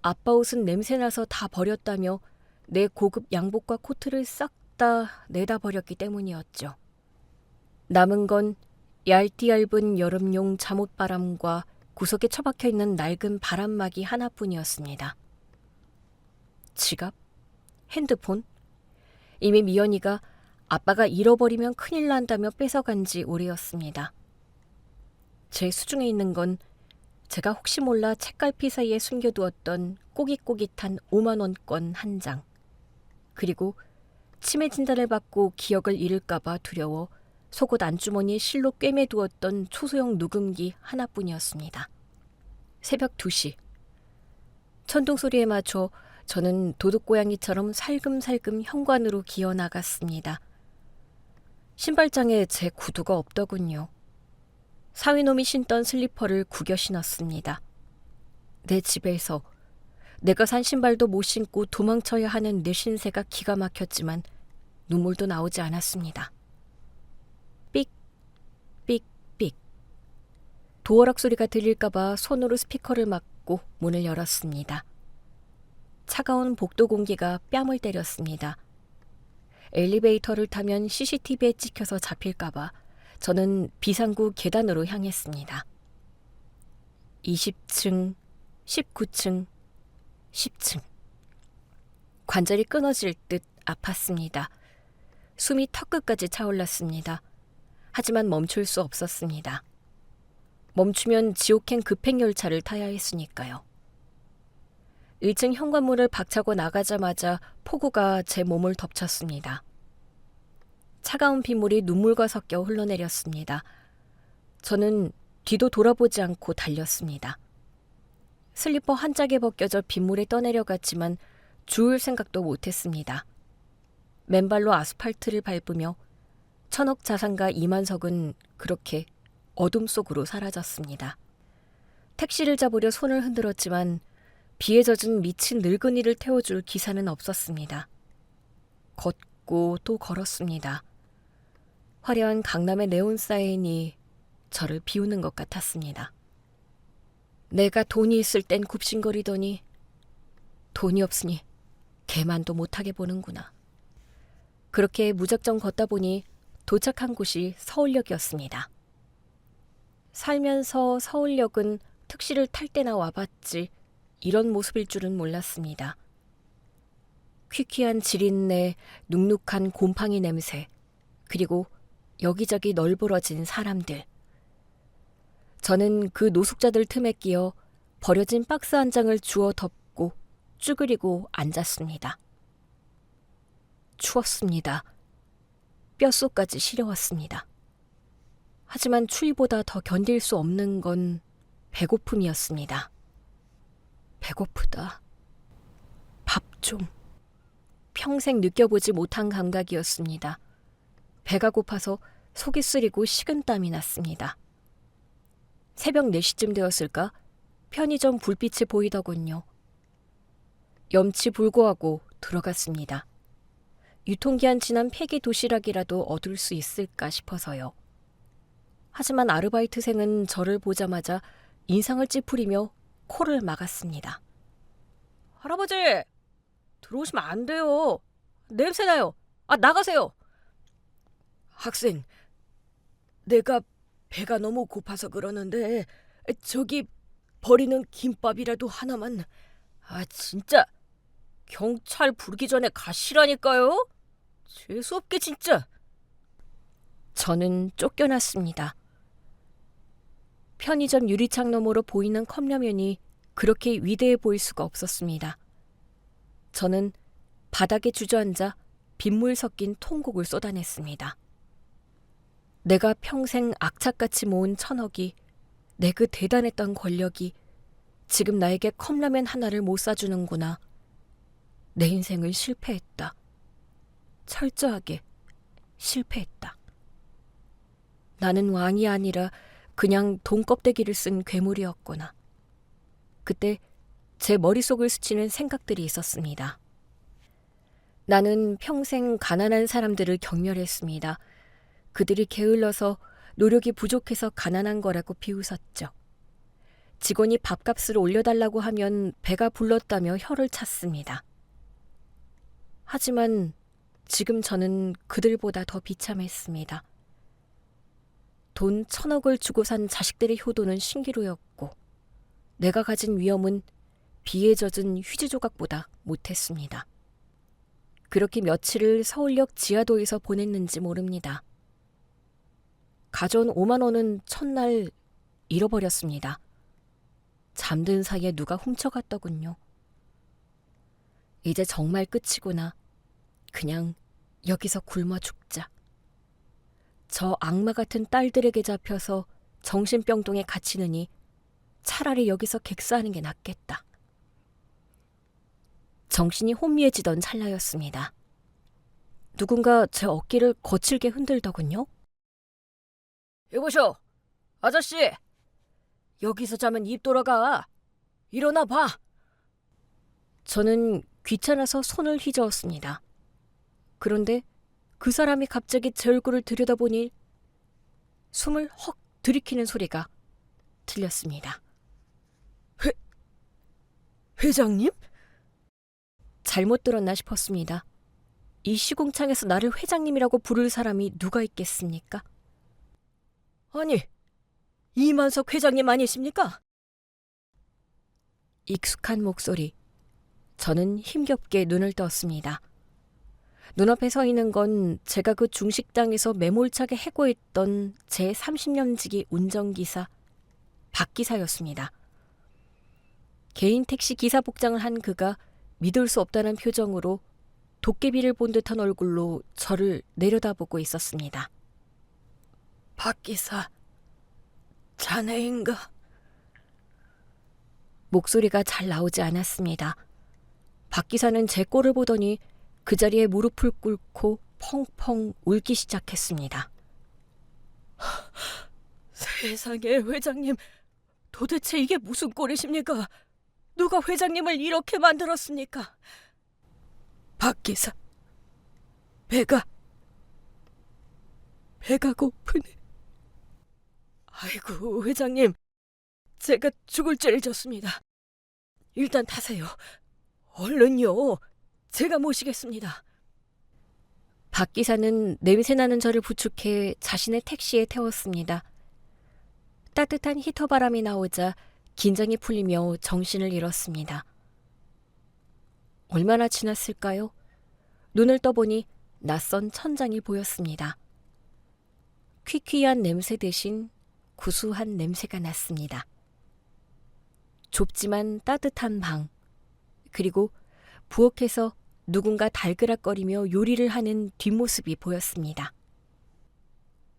아빠 옷은 냄새나서 다 버렸다며 내 고급 양복과 코트를 싹 다 내다 버렸기 때문이었죠. 남은 건 얇디 얇은 여름용 잠옷바람과 구석에 처박혀 있는 낡은 바람막이 하나뿐이었습니다. 지갑? 핸드폰? 이미 미연이가 아빠가 잃어버리면 큰일 난다며 뺏어간 지 오래였습니다. 제 수중에 있는 건 제가 혹시 몰라 책갈피 사이에 숨겨두었던 꼬깃꼬깃한 5만 원권 한 장, 그리고 치매 진단을 받고 기억을 잃을까봐 두려워 속옷 안주머니에 실로 꿰매두었던 초소형 녹음기 하나뿐이었습니다. 새벽 2시. 천둥 소리에 맞춰 저는 도둑고양이처럼 살금살금 현관으로 기어나갔습니다. 신발장에 제 구두가 없더군요. 사위놈이 신던 슬리퍼를 구겨 신었습니다. 내 집에서 내가 산 신발도 못 신고 도망쳐야 하는 내 신세가 기가 막혔지만 눈물도 나오지 않았습니다. 삑, 삑, 삑. 도어락 소리가 들릴까봐 손으로 스피커를 막고 문을 열었습니다. 차가운 복도 공기가 뺨을 때렸습니다. 엘리베이터를 타면 CCTV에 찍혀서 잡힐까봐 저는 비상구 계단으로 향했습니다. 20층, 19층, 10층. 관절이 끊어질 듯 아팠습니다. 숨이 턱끝까지 차올랐습니다. 하지만 멈출 수 없었습니다. 멈추면 지옥행 급행열차를 타야 했으니까요. 1층 현관문을 박차고 나가자마자 폭우가 제 몸을 덮쳤습니다. 차가운 빗물이 눈물과 섞여 흘러내렸습니다. 저는 뒤도 돌아보지 않고 달렸습니다. 슬리퍼 한 짝에 벗겨져 빗물에 떠내려갔지만 주울 생각도 못했습니다. 맨발로 아스팔트를 밟으며 천억 자산가 이만석은 그렇게 어둠 속으로 사라졌습니다. 택시를 잡으려 손을 흔들었지만 비에 젖은 미친 늙은이를 태워줄 기사는 없었습니다. 걷고 또 걸었습니다. 화려한 강남의 네온 사인이 저를 비우는 것 같았습니다. 내가 돈이 있을 땐 굽신거리더니 돈이 없으니 개만도 못하게 보는구나. 그렇게 무작정 걷다 보니 도착한 곳이 서울역이었습니다. 살면서 서울역은 택시를 탈 때나 와봤지 이런 모습일 줄은 몰랐습니다. 퀴퀴한 지린내, 눅눅한 곰팡이 냄새, 그리고 여기저기 널브러진 사람들. 저는 그 노숙자들 틈에 끼어 버려진 박스 한 장을 주워 덮고 쭈그리고 앉았습니다. 추웠습니다. 뼛속까지 시려웠습니다. 하지만 추위보다 더 견딜 수 없는 건 배고픔이었습니다. 배고프다. 밥 좀. 평생 느껴보지 못한 감각이었습니다. 배가 고파서 속이 쓰리고 식은땀이 났습니다. 새벽 4시쯤 되었을까? 편의점 불빛이 보이더군요. 염치불고하고 들어갔습니다. 유통기한 지난 폐기 도시락이라도 얻을 수 있을까 싶어서요. 하지만 아르바이트생은 저를 보자마자 인상을 찌푸리며 코를 막았습니다. 할아버지! 들어오시면 안 돼요. 냄새나요. 나가세요. 학생, 내가 배가 너무 고파서 그러는데 저기 버리는 김밥이라도 하나만. 진짜 경찰 부르기 전에 가시라니까요. 재수없게 진짜. 저는 쫓겨났습니다. 편의점 유리창 너머로 보이는 컵라면이 그렇게 위대해 보일 수가 없었습니다. 저는 바닥에 주저앉아 빗물 섞인 통곡을 쏟아냈습니다. 내가 평생 악착같이 모은 1,000억이, 내 그 대단했던 권력이 지금 나에게 컵라면 하나를 못 사주는구나. 내 인생을 실패했다. 철저하게 실패했다. 나는 왕이 아니라 그냥 돈껍데기를 쓴 괴물이었구나. 그때 제 머릿속을 스치는 생각들이 있었습니다. 나는 평생 가난한 사람들을 경멸했습니다. 그들이 게을러서 노력이 부족해서 가난한 거라고 비웃었죠. 직원이 밥값을 올려달라고 하면 배가 불렀다며 혀를 찼습니다. 하지만 지금 저는 그들보다 더 비참했습니다. 돈 1,000억을 주고 산 자식들의 효도는 신기루였고 내가 가진 위엄은 비에 젖은 휴지 조각보다 못했습니다. 그렇게 며칠을 서울역 지하도에서 보냈는지 모릅니다. 가져온 5만 원은 첫날 잃어버렸습니다. 잠든 사이에 누가 훔쳐갔더군요. 이제 정말 끝이구나. 그냥 여기서 굶어 죽자. 저 악마 같은 딸들에게 잡혀서 정신병동에 갇히느니 차라리 여기서 객사하는 게 낫겠다. 정신이 혼미해지던 찰나였습니다. 누군가 제 어깨를 거칠게 흔들더군요. 여보쇼, 아저씨! 여기서 자면 입 돌아가. 일어나 봐. 저는 귀찮아서 손을 휘저었습니다. 그런데 그 사람이 갑자기 제 얼굴을 들여다보니 숨을 헉 들이키는 소리가 들렸습니다. 회장님? 잘못 들었나 싶었습니다. 이 시궁창에서 나를 회장님이라고 부를 사람이 누가 있겠습니까? 아니, 이만석 회장님 아니십니까? 익숙한 목소리. 저는 힘겹게 눈을 떴습니다. 눈앞에 서 있는 건 제가 그 중식당에서 매몰차게 해고했던 제 30년지기 운전기사 박 기사였습니다. 개인 택시 기사 복장을 한 그가 믿을 수 없다는 표정으로 도깨비를 본 듯한 얼굴로 저를 내려다보고 있었습니다. 박 기사, 자네인가? 목소리가 잘 나오지 않았습니다. 박 기사는 제 꼴을 보더니 그 자리에 무릎을 꿇고 펑펑 울기 시작했습니다. 세상에, 회장님, 도대체 이게 무슨 꼴이십니까? 누가 회장님을 이렇게 만들었습니까? 박 기사, 배가 고프네. 아이고, 회장님, 제가 죽을 죄를 졌습니다. 일단 타세요. 얼른요. 제가 모시겠습니다. 박 기사는 냄새나는 저를 부축해 자신의 택시에 태웠습니다. 따뜻한 히터 바람이 나오자 긴장이 풀리며 정신을 잃었습니다. 얼마나 지났을까요? 눈을 떠보니 낯선 천장이 보였습니다. 퀴퀴한 냄새 대신 구수한 냄새가 났습니다. 좁지만 따뜻한 방, 그리고 부엌에서 누군가 달그락거리며 요리를 하는 뒷모습이 보였습니다.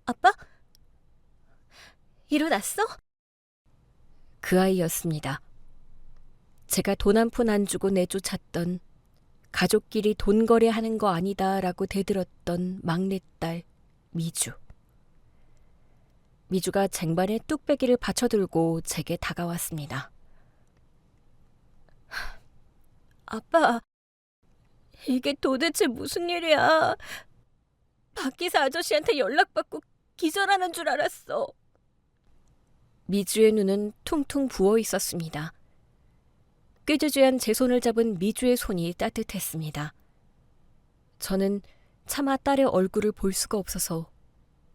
아빠? 일어났어? 그 아이였습니다. 제가 돈 한 푼 안 주고 내쫓았던, 가족끼리 돈 거래하는 거 아니다라고 대들었던 막내딸 미주. 미주가 쟁반에 뚝배기를 받쳐들고 제게 다가왔습니다. 아빠, 이게 도대체 무슨 일이야? 박기사 아저씨한테 연락받고 기절하는 줄 알았어. 미주의 눈은 퉁퉁 부어 있었습니다. 꾀주주한 제 손을 잡은 미주의 손이 따뜻했습니다. 저는 차마 딸의 얼굴을 볼 수가 없어서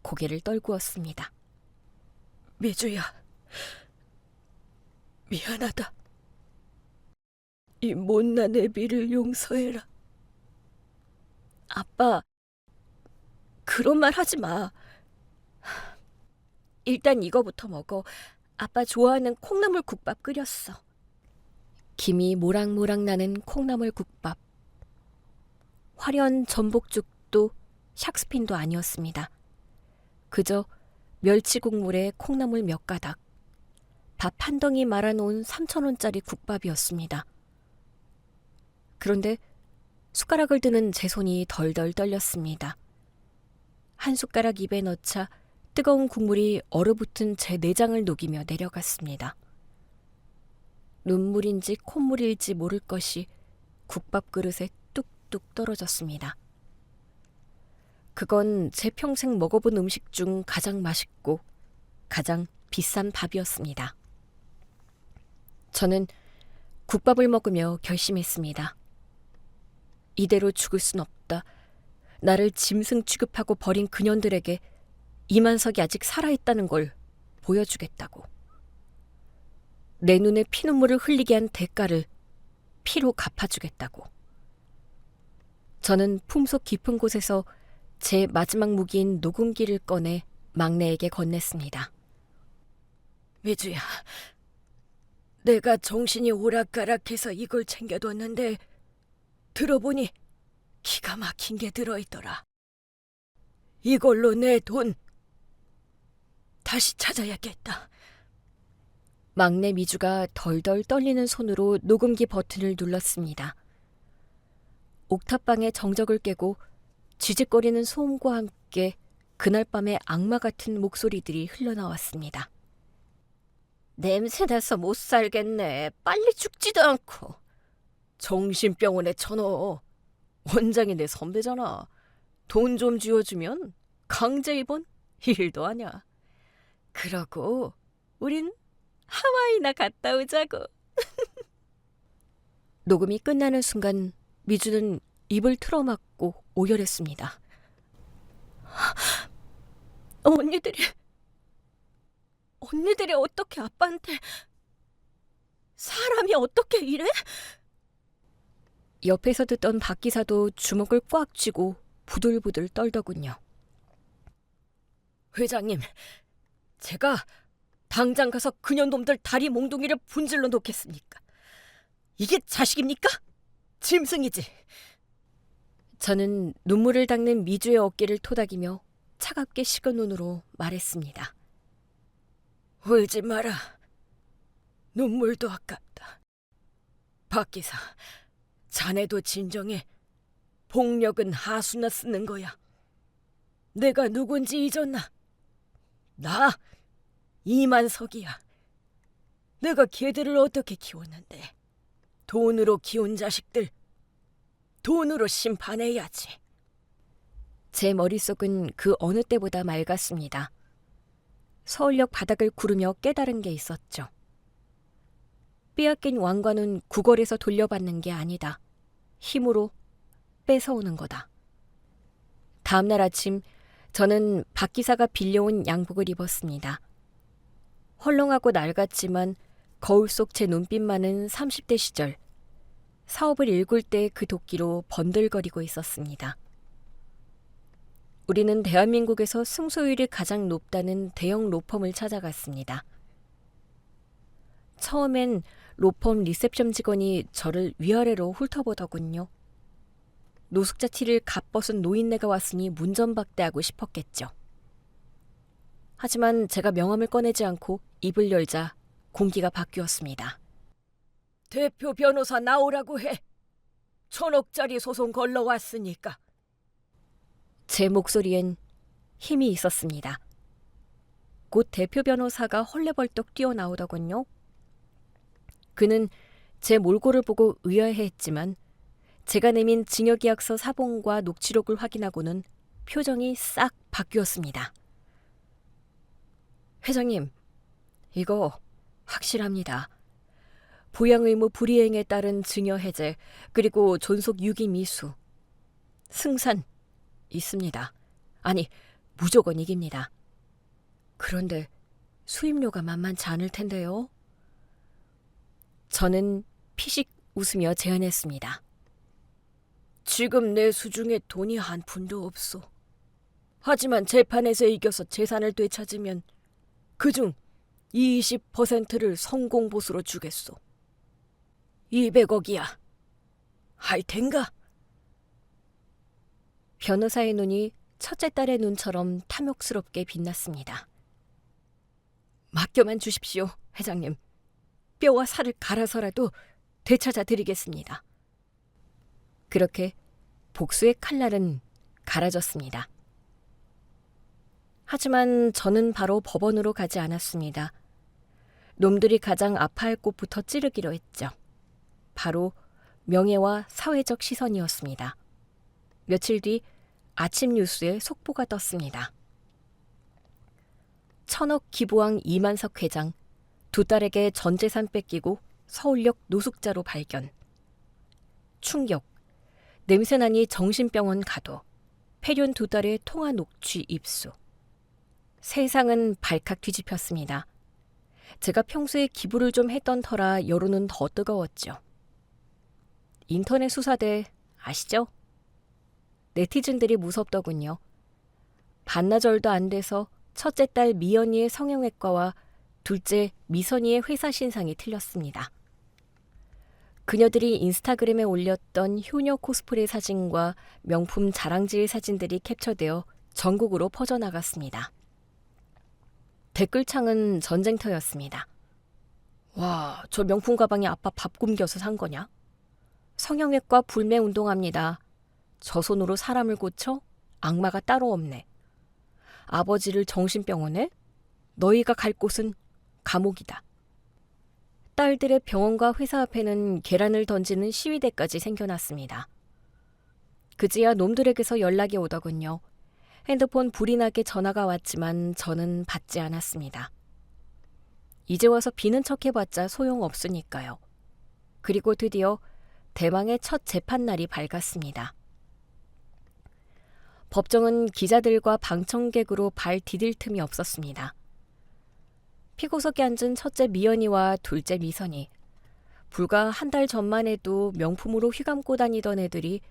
고개를 떨구었습니다. 미주야, 미안하다. 이 못난 애비를 용서해라. 아빠, 그런 말 하지 마. 일단 이거부터 먹어. 아빠 좋아하는 콩나물 국밥 끓였어. 김이 모락모락 나는 콩나물 국밥. 화려한 전복죽도 샥스핀도 아니었습니다. 그저 멸치 국물에 콩나물 몇 가닥, 밥 한 덩이 말아놓은 3,000원짜리 국밥이었습니다. 그런데 숟가락을 드는 제 손이 덜덜 떨렸습니다. 한 숟가락 입에 넣자 뜨거운 국물이 얼어붙은 제 내장을 녹이며 내려갔습니다. 눈물인지 콧물일지 모를 것이 국밥 그릇에 뚝뚝 떨어졌습니다. 그건 제 평생 먹어본 음식 중 가장 맛있고 가장 비싼 밥이었습니다. 저는 국밥을 먹으며 결심했습니다. 이대로 죽을 순 없다. 나를 짐승 취급하고 버린 그년들에게 이만석이 아직 살아있다는 걸 보여주겠다고. 내 눈에 피눈물을 흘리게 한 대가를 피로 갚아주겠다고. 저는 품속 깊은 곳에서 제 마지막 무기인 녹음기를 꺼내 막내에게 건넸습니다. 미주야, 내가 정신이 오락가락해서 이걸 챙겨뒀는데 들어보니 기가 막힌 게 들어있더라. 이걸로 내 돈 다시 찾아야겠다. 막내 미주가 덜덜 떨리는 손으로 녹음기 버튼을 눌렀습니다. 옥탑방의 정적을 깨고 쥐짓거리는 소음과 함께 그날 밤의 악마 같은 목소리들이 흘러나왔습니다. 냄새나서 못 살겠네. 빨리 죽지도 않고. 정신병원에 쳐넣어. 원장이 내 선배잖아. 돈 좀 쥐어주면 강제 입원? 일도 아냐. 그러고 우린 하와이나 갔다 오자고. 녹음이 끝나는 순간 미주는 입을 틀어막고 오열했습니다. 언니들이 어떻게 아빠한테, 사람이 어떻게 이래? 옆에서 듣던 박 기사도 주먹을 꽉 쥐고 부들부들 떨더군요. 회장님, 제가 당장 가서 그년놈들 다리 몽둥이를 분질러 놓겠습니까? 이게 자식입니까? 짐승이지. 저는 눈물을 닦는 미주의 어깨를 토닥이며 차갑게 식은 눈으로 말했습니다. 울지 마라. 눈물도 아깝다. 박 기사, 자네도 진정해. 폭력은 하수나 쓰는 거야. 내가 누군지 잊었나? 나 이만석이야. 내가 걔들을 어떻게 키웠는데. 돈으로 키운 자식들 돈으로 심판해야지. 제 머릿속은 그 어느 때보다 맑았습니다. 서울역 바닥을 구르며 깨달은 게 있었죠. 빼앗긴 왕관은 구걸에서 돌려받는 게 아니다. 힘으로 뺏어오는 거다. 다음날 아침 저는 박 기사가 빌려온 양복을 입었습니다. 헐렁하고 낡았지만 거울 속 제 눈빛만은 30대 시절 사업을 일굴 때 그 도끼로 번들거리고 있었습니다. 우리는 대한민국에서 승소율이 가장 높다는 대형 로펌을 찾아갔습니다. 처음엔 로펌 리셉션 직원이 저를 위아래로 훑어보더군요. 노숙자 티를 갓벗은 노인네가 왔으니 문전박대하고 싶었겠죠. 하지만 제가 명함을 꺼내지 않고 입을 열자 공기가 바뀌었습니다. 대표 변호사 나오라고 해. 1,000억짜리 소송 걸러왔으니까. 제 목소리엔 힘이 있었습니다. 곧 대표 변호사가 헐레벌떡 뛰어나오더군요. 그는 제 몰골을 보고 의아해했지만 제가 내민 증여계약서 사본과 녹취록을 확인하고는 표정이 싹 바뀌었습니다. 회장님, 이거 확실합니다. 부양 의무 불이행에 따른 증여 해제 그리고 존속 유기 미수, 승산 있습니다. 아니, 무조건 이깁니다. 그런데 수임료가 만만치 않을 텐데요. 저는 피식 웃으며 제안했습니다. 지금 내 수중에 돈이 한 푼도 없소. 하지만 재판에서 이겨서 재산을 되찾으면 그중 20%를 성공보수로 주겠소. 200억이야. 할 텐가? 변호사의 눈이 첫째 딸의 눈처럼 탐욕스럽게 빛났습니다. 맡겨만 주십시오, 회장님. 뼈와 살을 갈아서라도 되찾아 드리겠습니다. 그렇게 복수의 칼날은 갈아졌습니다. 하지만 저는 바로 법원으로 가지 않았습니다. 놈들이 가장 아파할 곳부터 찌르기로 했죠. 바로 명예와 사회적 시선이었습니다. 며칠 뒤 아침 뉴스에 속보가 떴습니다. 1,000억 기부왕 이만석 회장, 두 딸에게 전 재산 뺏기고 서울역 노숙자로 발견. 충격, 냄새나니 정신병원 가도, 폐륜 두 딸의 통화 녹취 입수. 세상은 발칵 뒤집혔습니다. 제가 평소에 기부를 좀 했던 터라 여론은 더 뜨거웠죠. 인터넷 수사대 아시죠? 네티즌들이 무섭더군요. 반나절도 안 돼서 첫째 딸 미연이의 성형외과와 둘째 미선이의 회사 신상이 틀렸습니다. 그녀들이 인스타그램에 올렸던 효녀 코스프레 사진과 명품 자랑질 사진들이 캡처되어 전국으로 퍼져나갔습니다. 댓글창은 전쟁터였습니다. 와, 저 명품 가방에 아빠 밥 굶겨서 산 거냐? 성형외과 불매 운동합니다. 저 손으로 사람을 고쳐? 악마가 따로 없네. 아버지를 정신병원에? 너희가 갈 곳은 감옥이다. 딸들의 병원과 회사 앞에는 계란을 던지는 시위대까지 생겨났습니다. 그제야 놈들에게서 연락이 오더군요. 핸드폰 불이 나게 전화가 왔지만 저는 받지 않았습니다. 이제 와서 비는 척 해봤자 소용없으니까요. 그리고 드디어 대망의 첫 재판날이 밝았습니다. 법정은 기자들과 방청객으로 발 디딜 틈이 없었습니다. 피고석에 앉은 첫째 미연이와 둘째 미선이, 불과 한 달 전만 해도 명품으로 휘감고 다니던 애들이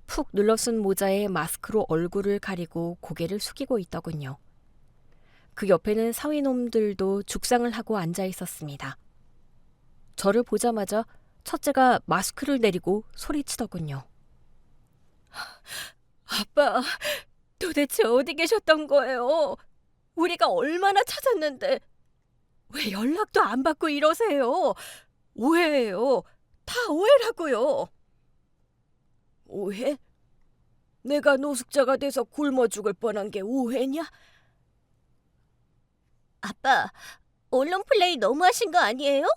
푹 눌러쓴 모자에 마스크로 얼굴을 가리고 고개를 숙이고 있더군요. 그 옆에는 사위놈들도 죽상을 하고 앉아 있었습니다. 저를 보자마자 첫째가 마스크를 내리고 소리치더군요. 아빠, 도대체 어디 계셨던 거예요? 우리가 얼마나 찾았는데 왜 연락도 안 받고 이러세요? 오해예요. 다 오해라고요. 오해? 내가 노숙자가 돼서 굶어 죽을 뻔한 게 오해냐? 아빠, 언론 플레이 너무하신 거 아니에요?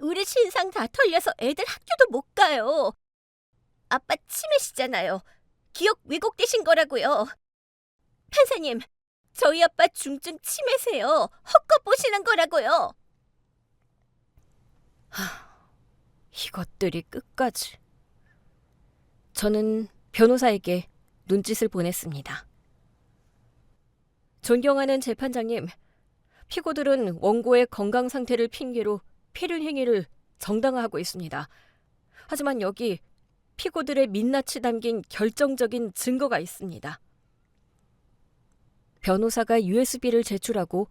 우리 신상 다 털려서 애들 학교도 못 가요. 아빠 치매시잖아요. 기억 왜곡되신 거라고요. 판사님, 저희 아빠 중증 치매세요. 헛것 보시는 거라고요. 이것들이 끝까지. 저는 변호사에게 눈짓을 보냈습니다. 존경하는 재판장님, 피고들은 원고의 건강 상태를 핑계로 폐륜 행위를 정당화하고 있습니다. 하지만 여기 피고들의 민낯이 담긴 결정적인 증거가 있습니다. 변호사가 USB를 제출하고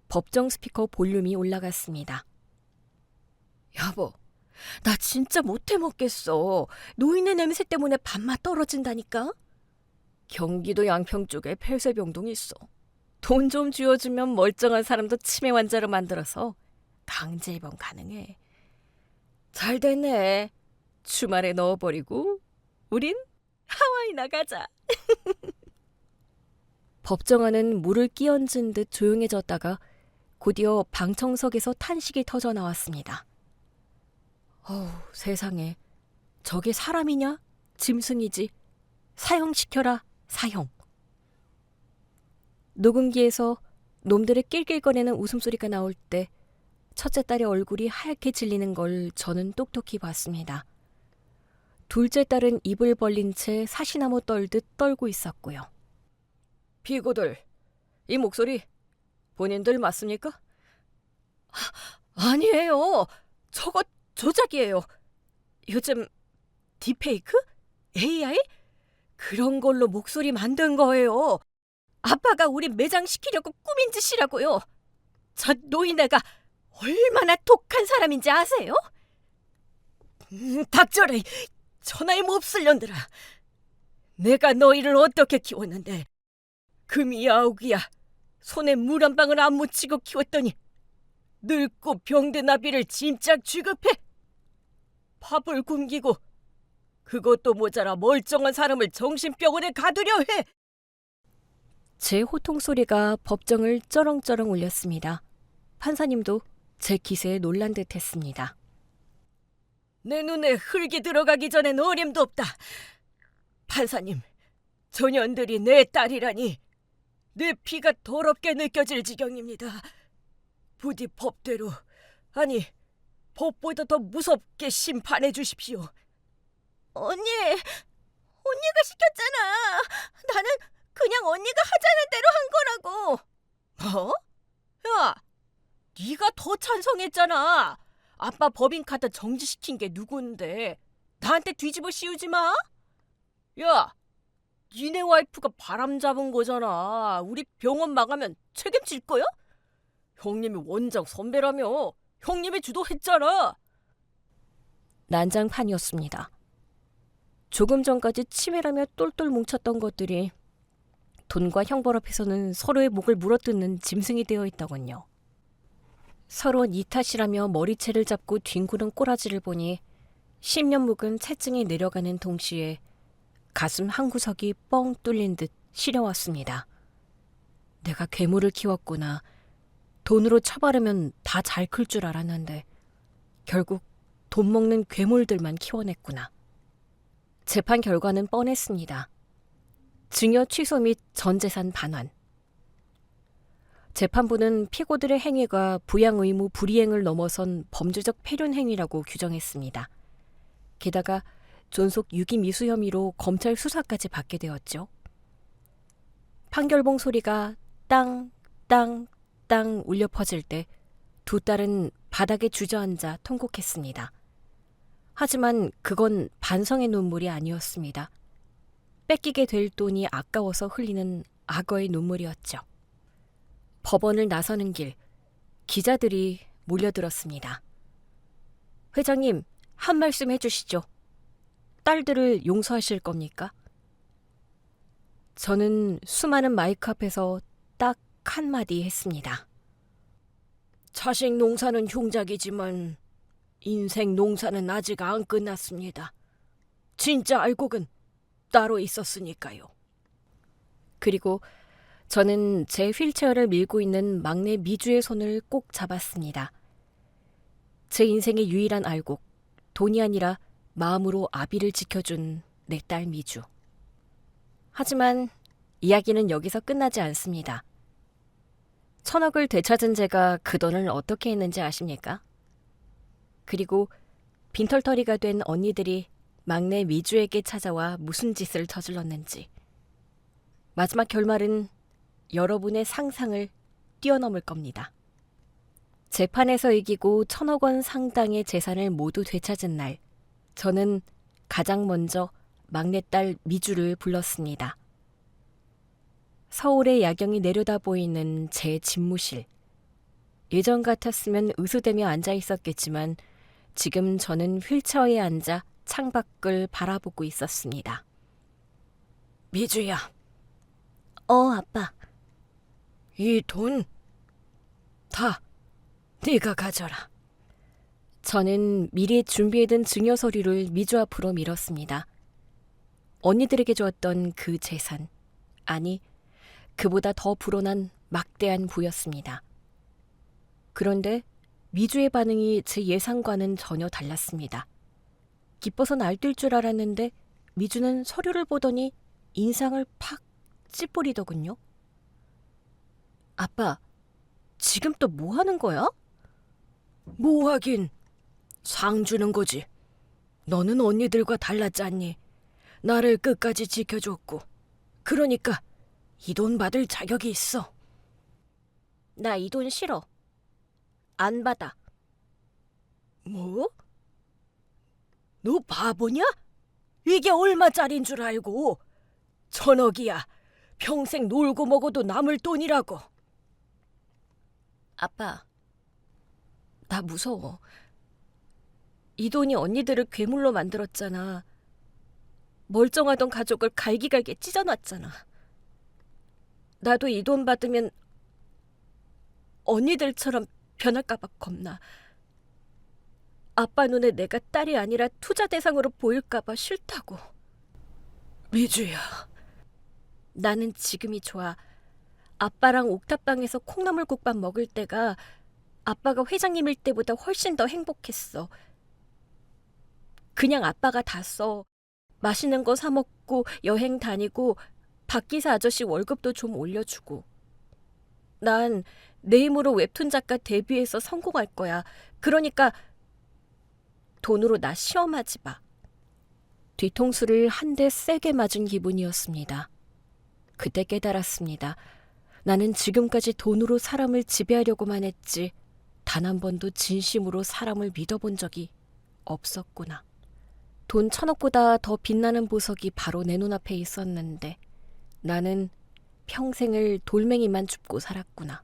법정 스피커 볼륨이 올라갔습니다. 여보, 나 진짜 못해 먹겠어. 노인네 냄새 때문에 밥맛 떨어진다니까. 경기도 양평 쪽에 폐쇄병동 있어. 돈 좀 쥐어주면 멀쩡한 사람도 치매 환자로 만들어서 강제 입원 가능해. 잘 됐네. 주말에 넣어버리고 우린 하와이 나가자. 법정안은 물을 끼얹은 듯 조용해졌다가 곧이어 방청석에서 탄식이 터져 나왔습니다. 어우, 세상에. 저게 사람이냐? 짐승이지. 사형시켜라, 사형. 녹음기에서 놈들의 낄낄거리는 웃음소리가 나올 때 첫째 딸의 얼굴이 하얗게 질리는 걸 저는 똑똑히 봤습니다. 둘째 딸은 입을 벌린 채 사시나무 떨듯 떨고 있었고요. 피고들, 이 목소리 본인들 맞습니까? 아니에요. 저거 조작이에요. 요즘 딥페이크? AI? 그런 걸로 목소리 만든 거예요. 아빠가 우리 매장시키려고 꾸민 짓이라고요. 저 노인네가 얼마나 독한 사람인지 아세요? 닥쳐라, 천하의 몹쓸년들아. 내가 너희를 어떻게 키웠는데 금이야 아욱이야 손에 물 한 방울 안 묻히고 키웠더니 늙고 병든 아비를 진작 취급해? 밥을 굶기고 그것도 모자라 멀쩡한 사람을 정신병원에 가두려 해. 제 호통 소리가 법정을 쩌렁쩌렁 울렸습니다. 판사님도 제 기세에 놀란 듯했습니다. 내 눈에 흙이 들어가기 전엔 어림도 없다. 판사님, 저 년들이 내 딸이라니 내 피가 더럽게 느껴질 지경입니다. 부디 법대로, 아니 법보다 더 무섭게 심판해 주십시오. 언니, 언니가 시켰잖아. 나는 그냥 언니가 하자는 대로 한 거라고. 뭐? 야, 네가 더 찬성했잖아. 아빠 법인카드 정지시킨 게 누군데. 나한테 뒤집어 씌우지 마. 야, 니네 와이프가 바람 잡은 거잖아. 우리 병원 망하면 책임질 거야? 형님이 원장 선배라며. 형님이 주도했잖아. 난장판이었습니다. 조금 전까지 치매라며 똘똘 뭉쳤던 것들이 돈과 형벌 앞에서는 서로의 목을 물어뜯는 짐승이 되어 있더군요. 서로 니 탓이라며 머리채를 잡고 뒹구는 꼬라지를 보니 10년 묵은 채증이 내려가는 동시에 가슴 한 구석이 뻥 뚫린 듯 시려왔습니다. 내가 괴물을 키웠구나. 돈으로 처바르면 다 잘 클 줄 알았는데 결국 돈 먹는 괴물들만 키워냈구나. 재판 결과는 뻔했습니다. 증여 취소 및 전 재산 반환. 재판부는 피고들의 행위가 부양 의무 불이행을 넘어선 범죄적 폐륜 행위라고 규정했습니다. 게다가 존속 유기 미수 혐의로 검찰 수사까지 받게 되었죠. 판결봉 소리가 땅, 땅, 땅 울려 퍼질 때 두 딸은 바닥에 주저앉아 통곡했습니다. 하지만 그건 반성의 눈물이 아니었습니다. 뺏기게 될 돈이 아까워서 흘리는 악어의 눈물이었죠. 법원을 나서는 길, 기자들이 몰려들었습니다. 회장님, 한 말씀 해주시죠. 딸들을 용서하실 겁니까? 저는 수많은 마이크 앞에서 딱 한마디 했습니다. 자식 농사는 흉작이지만 인생 농사는 아직 안 끝났습니다. 진짜 알곡은 따로 있었으니까요. 그리고 저는 제 휠체어를 밀고 있는 막내 미주의 손을 꼭 잡았습니다. 제 인생의 유일한 알곡, 돈이 아니라 마음으로 아비를 지켜준 내 딸 미주. 하지만 이야기는 여기서 끝나지 않습니다. 1,000억을 되찾은 제가 그 돈을 어떻게 했는지 아십니까? 그리고 빈털터리가 된 언니들이 막내 미주에게 찾아와 무슨 짓을 저질렀는지. 마지막 결말은 여러분의 상상을 뛰어넘을 겁니다. 재판에서 이기고 1,000억 원 상당의 재산을 모두 되찾은 날, 저는 가장 먼저 막내딸 미주를 불렀습니다. 서울의 야경이 내려다 보이는 제 집무실. 예전 같았으면 으스대며 앉아 있었겠지만 지금 저는 휠체어에 앉아 창밖을 바라보고 있었습니다. 미주야. 아빠. 이 돈 다 네가 가져라. 저는 미리 준비해둔 증여 서류를 미주 앞으로 밀었습니다. 언니들에게 주었던 그 재산, 아니 그보다 더 불어난 막대한 부였습니다. 그런데 미주의 반응이 제 예상과는 전혀 달랐습니다. 기뻐서 날뛸 줄 알았는데 미주는 서류를 보더니 인상을 팍 찌푸리더군요. 아빠, 지금 또 뭐 하는 거야? 뭐 하긴, 상 주는 거지. 너는 언니들과 달랐잖니. 나를 끝까지 지켜줬고. 그러니까 이 돈 받을 자격이 있어. 나 이 돈 싫어. 안 받아. 뭐? 너 바보냐? 이게 얼마짜린 줄 알고. 1,000억이야. 평생 놀고 먹어도 남을 돈이라고. 아빠, 나 무서워. 이 돈이 언니들을 괴물로 만들었잖아. 멀쩡하던 가족을 갈기갈기 찢어놨잖아. 나도 이 돈 받으면 언니들처럼 변할까봐 겁나. 아빠 눈에 내가 딸이 아니라 투자 대상으로 보일까봐 싫다고. 미주야. 나는 지금이 좋아. 아빠랑 옥탑방에서 콩나물국밥 먹을 때가 아빠가 회장님일 때보다 훨씬 더 행복했어. 그냥 아빠가 다 써. 맛있는 거 사 먹고 여행 다니고 박기사 아저씨 월급도 좀 올려주고. 난 내 힘으로 웹툰 작가 데뷔해서 성공할 거야. 그러니까 돈으로 나 시험하지 마. 뒤통수를 한 대 세게 맞은 기분이었습니다. 그때 깨달았습니다. 나는 지금까지 돈으로 사람을 지배하려고만 했지 단 한 번도 진심으로 사람을 믿어본 적이 없었구나. 돈 1,000억보다 더 빛나는 보석이 바로 내 눈앞에 있었는데 나는 평생을 돌멩이만 줍고 살았구나.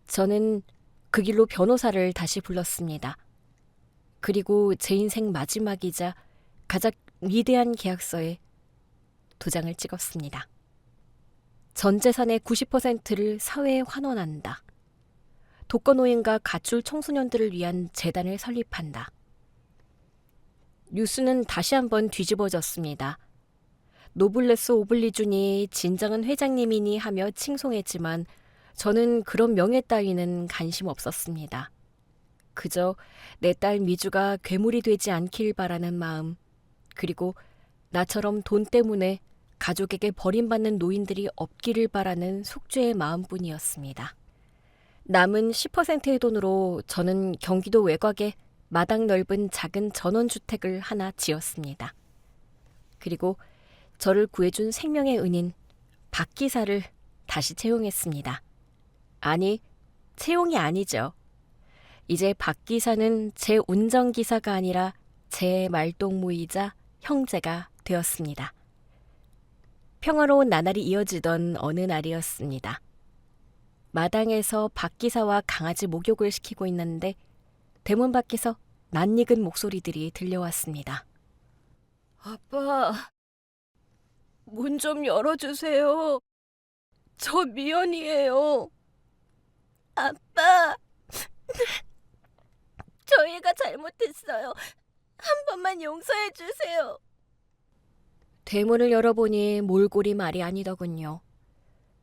저는 그 길로 변호사를 다시 불렀습니다. 그리고 제 인생 마지막이자 가장 위대한 계약서에 도장을 찍었습니다. 전 재산의 90%를 사회에 환원한다. 독거노인과 가출 청소년들을 위한 재단을 설립한다. 뉴스는 다시 한번 뒤집어졌습니다. 노블레스 오블리주니 진정한 회장님이니 하며 칭송했지만 저는 그런 명예 따위는 관심 없었습니다. 그저 내 딸 미주가 괴물이 되지 않길 바라는 마음, 그리고 나처럼 돈 때문에 가족에게 버림받는 노인들이 없기를 바라는 속죄의 마음뿐이었습니다. 남은 10%의 돈으로 저는 경기도 외곽에 마당 넓은 작은 전원주택을 하나 지었습니다. 그리고 저를 구해준 생명의 은인 박 기사를 다시 채용했습니다. 아니, 채용이 아니죠. 이제 박 기사는 제 운전기사가 아니라 제 말동무이자 형제가 되었습니다. 평화로운 나날이 이어지던 어느 날이었습니다. 마당에서 박 기사와 강아지 목욕을 시키고 있는데 대문 밖에서 낯익은 목소리들이 들려왔습니다. 아빠, 문 좀 열어주세요. 저 미연이에요. 아빠, 저희가 잘못했어요. 한 번만 용서해 주세요. 대문을 열어보니 몰골이 말이 아니더군요.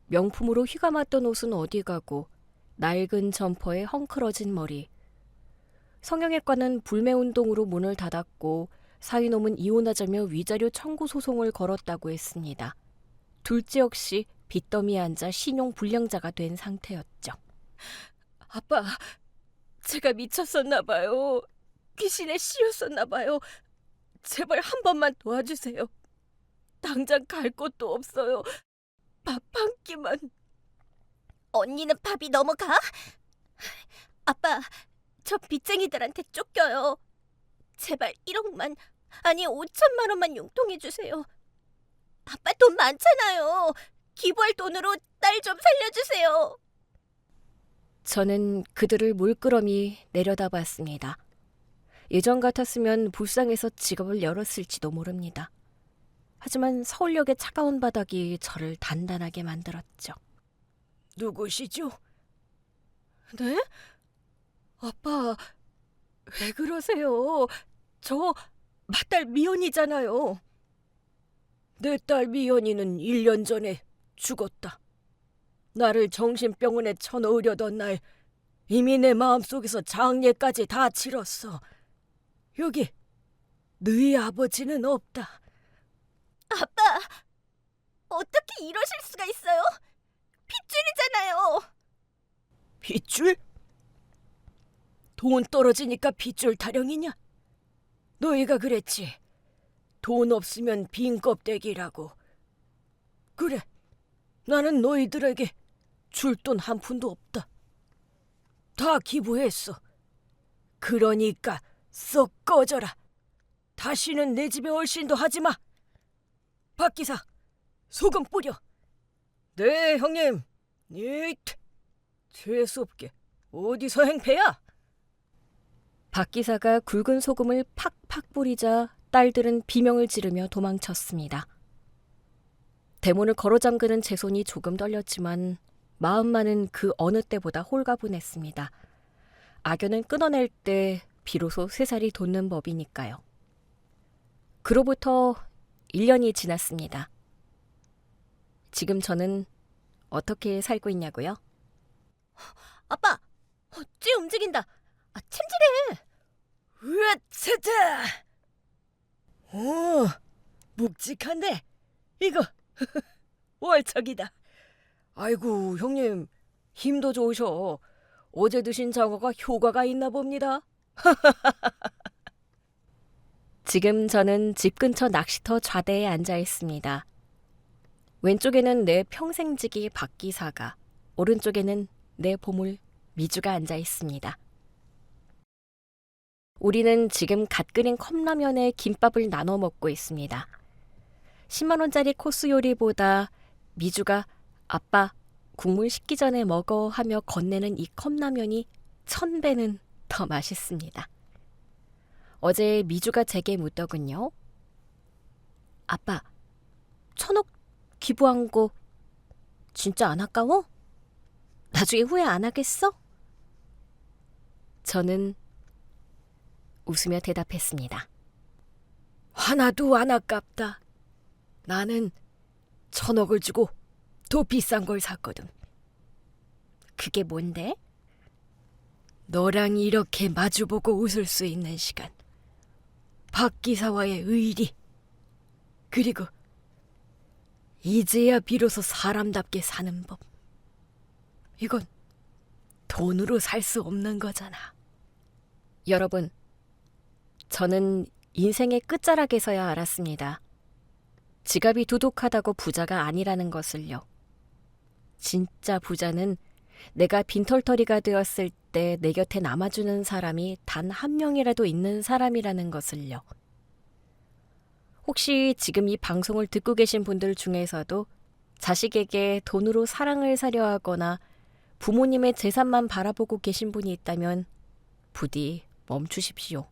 명품으로 휘감았던 옷은 어디 가고 낡은 점퍼에 헝클어진 머리. 성형외과는 불매운동으로 문을 닫았고 사위놈은 이혼하자며 위자료 청구 소송을 걸었다고 했습니다. 둘째 역시 빚더미에 앉아 신용불량자가 된 상태였죠. 아빠, 제가 미쳤었나 봐요. 귀신에 씌였었나 봐요. 제발 한 번만 도와주세요. 당장 갈 곳도 없어요. 밥 한 끼만. 언니는 밥이 넘어가? 아빠, 저 빚쟁이들한테 쫓겨요. 제발 1억만, 아니 5천만 원만 용통해 주세요. 아빠 돈 많잖아요. 기부할 돈으로 딸 좀 살려주세요. 저는 그들을 물끄러미 내려다봤습니다. 예전 같았으면 불쌍해서 직업을 열었을지도 모릅니다. 하지만 서울역의 차가운 바닥이 저를 단단하게 만들었죠. 누구시죠? 네? 아빠, 왜 그러세요? 저 맏딸 미연이잖아요. 내 딸 미연이는 1년 전에 죽었다. 나를 정신병원에 쳐넣으려던 날 이미 내 마음속에서 장례까지 다 치렀어. 여기 너희 아버지는 없다. 아빠, 어떻게 이러실 수가 있어요? 핏줄이잖아요. 핏줄? 돈 떨어지니까 핏줄 타령이냐? 너희가 그랬지. 돈 없으면 빈 껍데기라고. 그래, 나는 너희들에게 줄 돈 한 푼도 없다. 다 기부했어. 그러니까 썩 꺼져라. 다시는 내 집에 얼씬도 하지 마. 박 기사, 소금 뿌려. 네, 형님. 재수없게 어디서 행패야? 박 기사가 굵은 소금을 팍팍 뿌리자 딸들은 비명을 지르며 도망쳤습니다. 대문을 걸어 잠그는 제 손이 조금 떨렸지만 마음만은 그 어느 때보다 홀가분했습니다. 악연은 끊어낼 때 비로소 쇠살이 돋는 법이니까요. 그로부터 1년이 지났습니다. 지금 저는 어떻게 살고 있냐고요? 아빠, 쥐 움직인다. 챔질해. 으아차차! 오, 묵직한데? 이거 월척이다. 아이고, 형님, 힘도 좋으셔. 어제 드신 장어가 효과가 있나 봅니다. 지금 저는 집 근처 낚시터 좌대에 앉아 있습니다. 왼쪽에는 내 평생지기 박 기사가, 오른쪽에는 내 보물 미주가 앉아 있습니다. 우리는 지금 갓 끓인 컵라면에 김밥을 나눠 먹고 있습니다. 10만 원짜리 코스 요리보다 미주가 아빠 국물 식기 전에 먹어 하며 건네는 이 컵라면이 1000배는 더 맛있습니다. 어제 미주가 제게 묻더군요. 아빠, 1000억 기부한 거 진짜 안 아까워? 나중에 후회 안 하겠어? 저는 웃으며 대답했습니다. 하나도 안 아깝다. 나는 1000억을 주고 더 비싼 걸 샀거든. 그게 뭔데? 너랑 이렇게 마주보고 웃을 수 있는 시간. 박 기사와의 의리. 그리고 이제야 비로소 사람답게 사는 법. 이건 돈으로 살 수 없는 거잖아. 여러분, 저는 인생의 끝자락에서야 알았습니다. 지갑이 두둑하다고 부자가 아니라는 것을요. 진짜 부자는 내가 빈털터리가 되었을 때 내 곁에 남아주는 사람이 단 한 명이라도 있는 사람이라는 것을요. 혹시 지금 이 방송을 듣고 계신 분들 중에서도 자식에게 돈으로 사랑을 사려 하거나 부모님의 재산만 바라보고 계신 분이 있다면 부디 멈추십시오.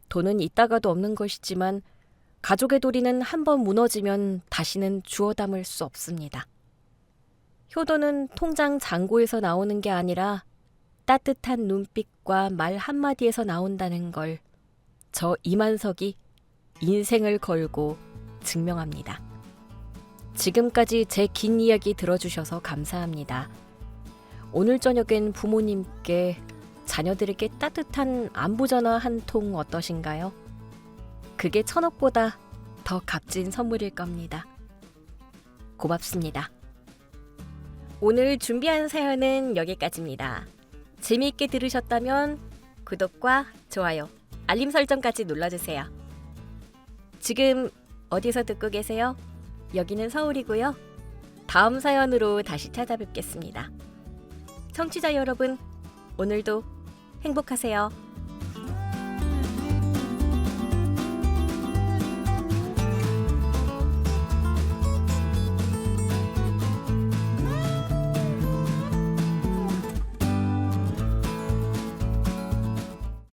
돈은 있다가도 없는 것이지만 가족의 도리는 한번 무너지면 다시는 주워 담을 수 없습니다. 효도는 통장 잔고에서 나오는 게 아니라 따뜻한 눈빛과 말 한마디에서 나온다는 걸 저 이만석이 인생을 걸고 증명합니다. 지금까지 제 긴 이야기 들어주셔서 감사합니다. 오늘 저녁엔 부모님께 자녀들에게 따뜻한 안부전화 한 통 어떠신가요? 그게 1000억보다 더 값진 선물일 겁니다. 고맙습니다. 오늘 준비한 사연은 여기까지입니다. 재미있게 들으셨다면 구독과 좋아요, 알림 설정까지 눌러주세요. 지금 어디서 듣고 계세요? 여기는 서울이고요. 다음 사연으로 다시 찾아뵙겠습니다. 청취자 여러분, 오늘도 행복하세요.